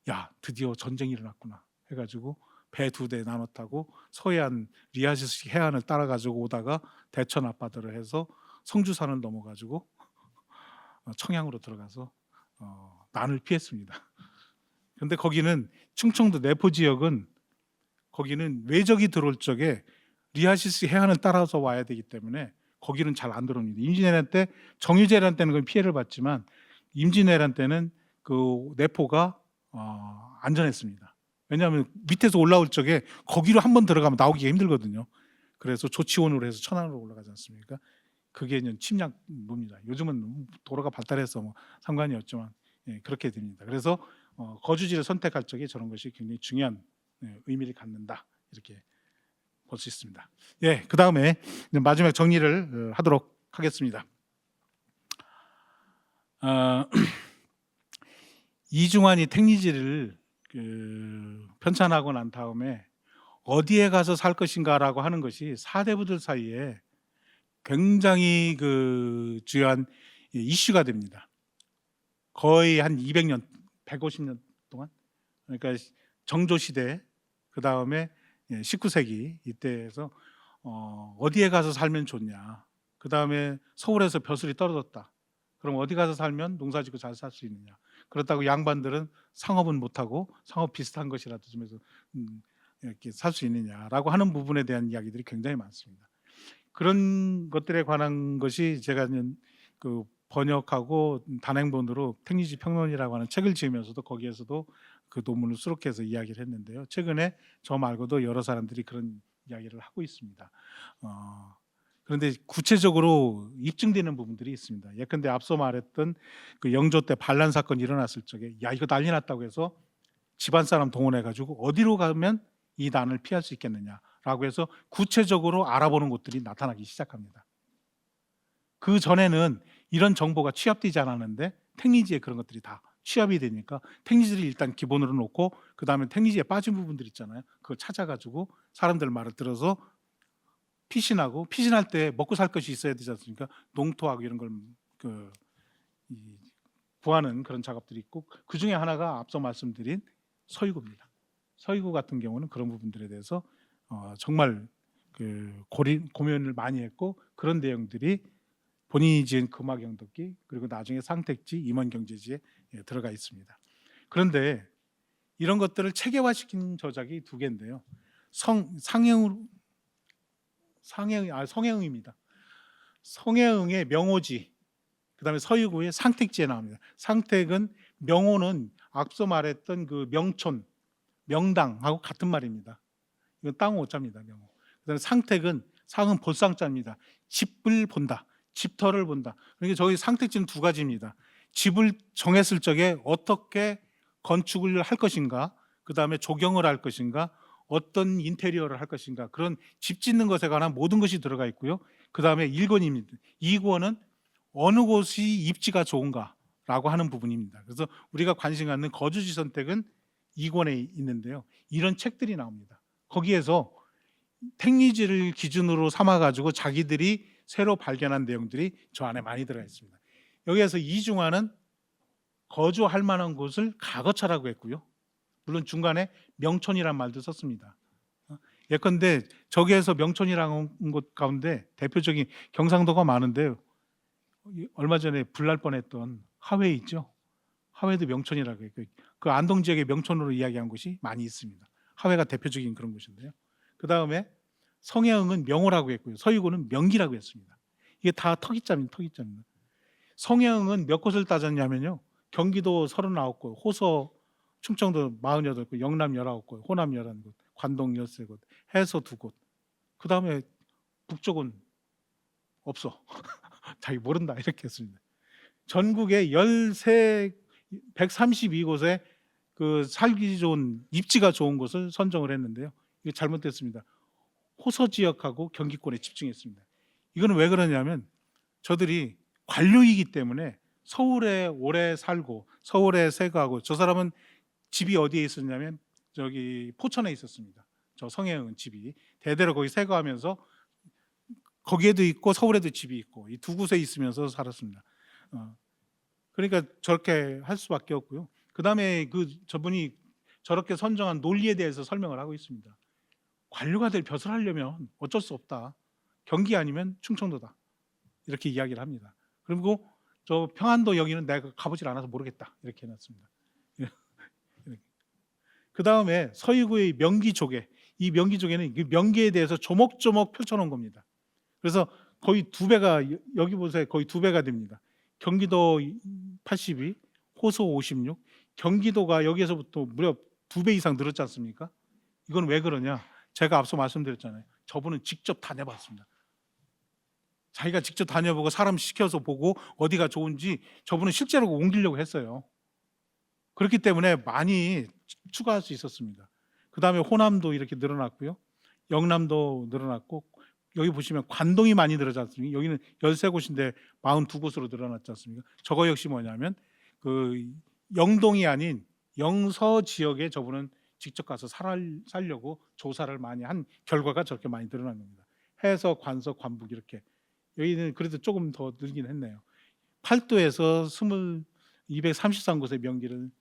야 드디어 전쟁이 일어났구나 해가지고 배 2대 나눠 타고 서해안 리하시스 해안을 따라가지고 오다가 대천 앞바다를 해서 성주산을 넘어가지고 청양으로 들어가서 난을 피했습니다. 그런데 거기는 충청도 내포 지역은 거기는 외적이 들어올 적에 리하시스 해안을 따라서 와야 되기 때문에 거기는 잘 안 들어옵니다. 임진왜란 때, 정유재란 때는 그 피해를 봤지만 임진왜란 때는 그 내포가 안전했습니다. 왜냐하면 밑에서 올라올 적에 거기로 한번 들어가면 나오기가 힘들거든요. 그래서 조치원으로 해서 천안으로 올라가지 않습니까? 그게 침략로입니다. 요즘은 도로가 발달해서 뭐 상관이 없지만 그렇게 됩니다. 그래서 거주지를 선택할 적에 저런 것이 굉장히 중요한 의미를 갖는다 이렇게 볼 수 있습니다. 예, 그 다음에 마지막 정리를 하도록 하겠습니다. 이중환이 택리지를 편찬하고 난 다음에 어디에 가서 살 것인가라고 하는 것이 사대부들 사이에 굉장히 주요한 이슈가 됩니다. 거의 한 200년, 150년 동안, 그러니까 정조시대 그 다음에 19세기 이때에서 어디에 가서 살면 좋냐, 그 다음에 서울에서 벼슬이 떨어졌다, 그럼 어디 가서 살면 농사짓고 잘 살 수 있느냐, 그렇다고 양반들은 상업은 못하고 상업 비슷한 것이라도 좀 해서 이렇게 살 수 있느냐라고 하는 부분에 대한 이야기들이 굉장히 많습니다. 그런 것들에 관한 것이 제가 번역하고 단행본으로 택리지 평론이라고 하는 책을 지으면서도 거기에서도 그 논문을 수록해서 이야기를 했는데요. 최근에 저 말고도 여러 사람들이 그런 이야기를 하고 있습니다. 그런데 구체적으로 입증되는 부분들이 있습니다. 예컨대 앞서 말했던 그 영조 때 반란 사건이 일어났을 적에 야 이거 난리 났다고 해서 집안 사람 동원해 가지고 어디로 가면 이 난을 피할 수 있겠느냐라고 해서 구체적으로 알아보는 곳들이 나타나기 시작합니다. 그전에는 이런 정보가 취합되지 않았는데 택리지에 그런 것들이 다 취합이 되니까 택리지를 일단 기본으로 놓고 그다음에 택리지에 빠진 부분들 있잖아요. 그걸 찾아 가지고 사람들 말을 들어서 피신할 때 먹고 살 것이 있어야 되지 않습니까? 농토하고 이런 걸 그 이 구하는 그런 작업들이 있고 그중에 하나가 앞서 말씀드린 서유구입니다. 서유구 같은 경우는 그런 부분들에 대해서 정말 고민을 많이 했고 그런 내용들이 본인이 지은 금화경덕기 그리고 나중에 상택지, 임원경제지에 들어가 있습니다. 그런데 이런 것들을 체계화시킨 저작이 두 개인데요. 성혜응입니다. 성혜응의 명호지, 그다음에 서유구의 상택지에 나옵니다. 상택은 명호는 앞서 말했던 그 명촌, 명당하고 같은 말입니다. 이건 땅 오자입니다. 명호. 그다음에 상택은 상은 볼상자입니다. 집을 본다, 집터를 본다. 그러니까 저희 상택지는 두 가지입니다. 집을 정했을 적에 어떻게 건축을 할 것인가, 그다음에 조경을 할 것인가, 어떤 인테리어를 할 것인가 그런 집 짓는 것에 관한 모든 것이 들어가 있고요. 그다음에 1권입니다. 2권은 어느 곳이 입지가 좋은가라고 하는 부분입니다. 그래서 우리가 관심 갖는 거주지 선택은 2권에 있는데요. 이런 책들이 나옵니다. 거기에서 택리지를 기준으로 삼아 가지고 자기들이 새로 발견한 내용들이 저 안에 많이 들어가 있습니다. 여기에서 이중화는 거주할 만한 곳을 가거처라고 했고요. 물론 중간에 명촌이란 말도 썼습니다. 예컨대 저기에서 명촌이라는 곳 가운데 대표적인 경상도가 많은데요. 얼마 전에 불날 뻔했던 하회 있죠. 하회도 명촌이라고 해요. 그 안동 지역의 명촌으로 이야기한 곳이 많이 있습니다. 하회가 대표적인 그런 곳인데요. 그 다음에 성혜응은 명호라고 했고요. 서유구는 명기라고 했습니다. 이게 다 터기자입니다. 성혜응은 몇 곳을 따졌냐면요. 경기도 39곳, 호서 충청도 48곳, 영남 19곳, 호남 11곳, 관동 13곳, 해서 2곳. 그 다음에 북쪽은 없어. 자기 모른다 이렇게 했습니다. 전국에 132곳에 그 살기 좋은 입지가 좋은 곳을 선정을 했는데요. 이게 잘못됐습니다. 호서 지역하고 경기권에 집중했습니다. 이거는 왜 그러냐면 저들이 관료이기 때문에 서울에 오래 살고 서울에 세거하고 저 사람은 집이 어디에 있었냐면 저기 포천에 있었습니다. 저 성혜응은 집이 대대로 거기 세거하면서 거기에도 있고 서울에도 집이 있고 이 두 곳에 있으면서 살았습니다. 그러니까 저렇게 할 수밖에 없고요. 그 다음에 저분이 저렇게 선정한 논리에 대해서 설명을 하고 있습니다. 관료가 될 벼슬 하려면 어쩔 수 없다. 경기 아니면 충청도다. 이렇게 이야기를 합니다. 그리고 저 평안도 여기는 내가 가보질 않아서 모르겠다. 이렇게 해놨습니다. 그 다음에 서유구의 명기조개, 이 명기조개는 그 명기에 대해서 조목조목 펼쳐놓은 겁니다. 그래서 거의 2배가 여기 보세요. 거의 2배가 됩니다. 경기도 82, 호소 56, 경기도가 여기에서부터 무려 2배 이상 늘었지 않습니까? 이건 왜 그러냐? 제가 앞서 말씀드렸잖아요. 저분은 직접 다녀봤습니다. 자기가 직접 다녀보고 사람 시켜서 보고 어디가 좋은지 저분은 실제로 옮기려고 했어요. 그렇기 때문에 많이 추가할 수 있었습니다. 그 다음에 호남도 이렇게 늘어났고요. 영남도 늘어났고 여기 보시면 관동이 많이 늘어지 않습니까? 여기는 13곳인데 42곳으로 늘어났지 않습니까? 저거 역시 뭐냐면 그 영동이 아닌 영서 지역에 저분은 직접 가서 살려고 조사를 많이 한 결과가 저렇게 많이 늘어난 겁니다. 해서 관서 관북 이렇게 여기는 그래도 조금 더 늘긴 했네요. 팔도에서 233곳의 명기를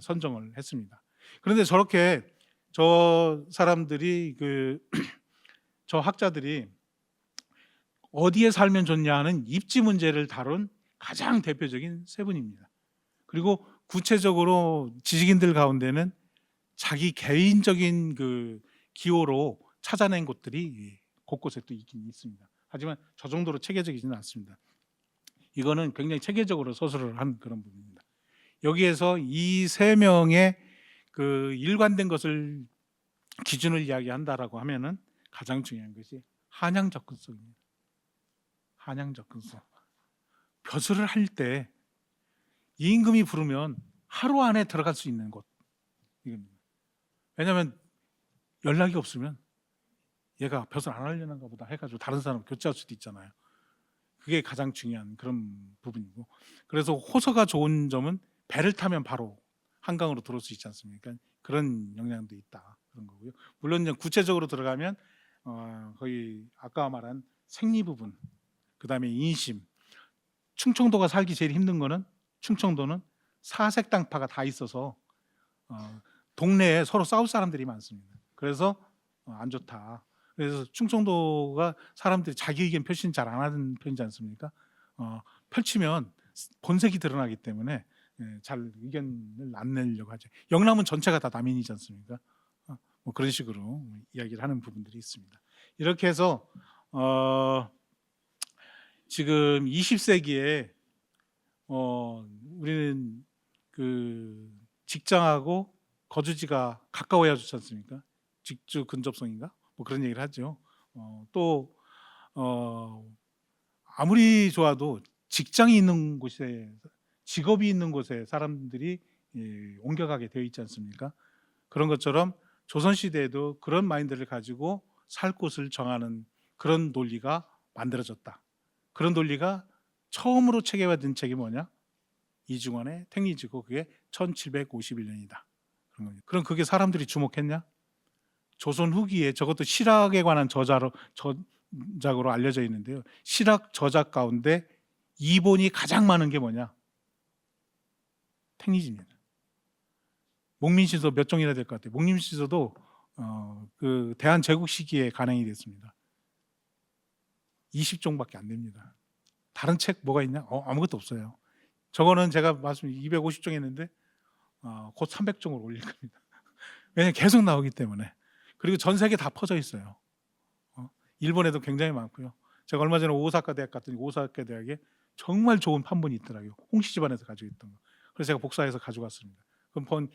선정을 했습니다. 그런데 저렇게 저 사람들이 저 학자들이 어디에 살면 좋냐 하는 입지 문제를 다룬 가장 대표적인 세 분입니다. 그리고 구체적으로 지식인들 가운데는 자기 개인적인 기호로 찾아낸 곳들이 곳곳에 또 있긴 있습니다. 하지만 저 정도로 체계적이지는 않습니다. 이거는 굉장히 체계적으로 서술을 한 그런 부분입니다. 여기에서 이 세 명의 일관된 것을 기준을 이야기한다라고 하면은 가장 중요한 것이 한양 접근성입니다. 한양 접근성. 벼슬을 할 때 임금이 부르면 하루 안에 들어갈 수 있는 곳 이겁니다. 왜냐하면 연락이 없으면 얘가 벼슬 안 하려는가 보다 해가지고 다른 사람 교체할 수도 있잖아요. 그게 가장 중요한 그런 부분이고, 그래서 호서가 좋은 점은 배를 타면 바로 한강으로 들어올 수 있지 않습니까? 그런 영향도 있다 그런 거고요. 물론 이제 구체적으로 들어가면 거의 아까 말한 생리 부분, 그 다음에 인심, 충청도가 살기 제일 힘든 거는 충청도는 사색 당파가 다 있어서 동네에 서로 싸울 사람들이 많습니다. 그래서 안 좋다. 그래서 충청도가 사람들이 자기 의견 표시는 잘 안 하는 편이지 않습니까? 펼치면 본색이 드러나기 때문에 잘 의견을 안 내려고 하죠. 영남은 전체가 다 남인이지 않습니까? 뭐 그런 식으로 이야기를 하는 부분들이 있습니다. 이렇게 해서 지금 20세기에 우리는 그 직장하고 거주지가 가까워야 좋지 않습니까? 직주 근접성인가? 뭐 그런 얘기를 하죠. 또 아무리 좋아도 직장이 있는 곳에, 직업이 있는 곳에 사람들이 옮겨가게 되어 있지 않습니까? 그런 것처럼 조선시대에도 그런 마인드를 가지고 살 곳을 정하는 그런 논리가 만들어졌다. 그런 논리가 처음으로 체계화된 책이 뭐냐? 이중원의 택리지고, 그게 1751년이다. 그럼 그게 사람들이 주목했냐? 조선 후기에 저것도 실학에 관한 저작으로 알려져 있는데요. 실학 저작 가운데 이본이 가장 많은 게 뭐냐? 택리지입니다. 목민시서 몇 종이나 될 것 같아요. 목민시서도 그 대한제국 시기에 간행이 됐습니다. 20종밖에 안 됩니다. 다른 책 뭐가 있냐? 아무것도 없어요. 저거는 제가 말씀 250종 했는데 곧 300종으로 올릴 겁니다. 왜냐하면 계속 나오기 때문에. 그리고 전 세계 다 퍼져 있어요. 일본에도 굉장히 많고요. 제가 얼마 전에 오사카 대학 갔더니 오사카 대학에 정말 좋은 판본이 있더라고요. 홍씨 집안에서 가지고 있던 거. 그래서 제가 복사해서 가져갔습니다. 그럼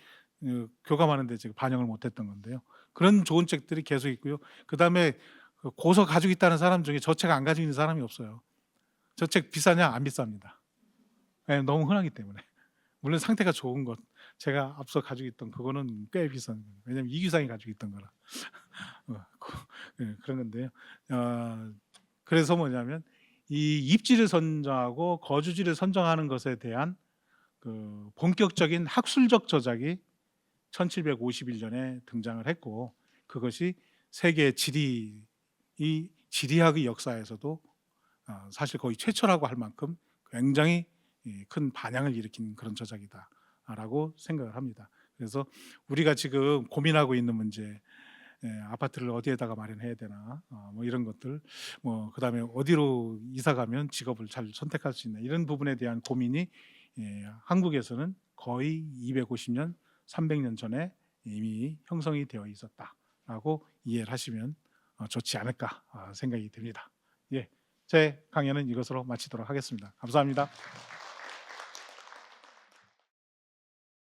교감하는데 제가 반영을 못했던 건데요. 그런 좋은 책들이 계속 있고요. 그 다음에 고서 가지고 있다는 사람 중에 저 책 안 가지고 있는 사람이 없어요. 저 책 비싸냐? 안 비쌉니다. 너무 흔하기 때문에. 물론 상태가 좋은 것, 제가 앞서 가지고 있던 그거는 꽤 비싼 거예요. 왜냐하면 이규상이 가지고 있던 거라. 그런 건데요. 그래서 뭐냐면 이 입지를 선정하고 거주지를 선정하는 것에 대한 그 본격적인 학술적 저작이 1751년에 등장을 했고, 그것이 세계 지리학의 역사에서도 사실 거의 최초라고 할 만큼 굉장히 큰 반향을 일으킨 그런 저작이다라고 생각을 합니다. 그래서 우리가 지금 고민하고 있는 문제, 아파트를 어디에다가 마련해야 되나, 뭐 이런 것들, 뭐 그다음에 어디로 이사 가면 직업을 잘 선택할 수 있나, 이런 부분에 대한 고민이 한국에서는 거의 250년, 300년 전에 이미 형성이 되어 있었다라고 이해를 하시면 좋지 않을까 생각이 듭니다. 예, 제 강연은 이것으로 마치도록 하겠습니다. 감사합니다.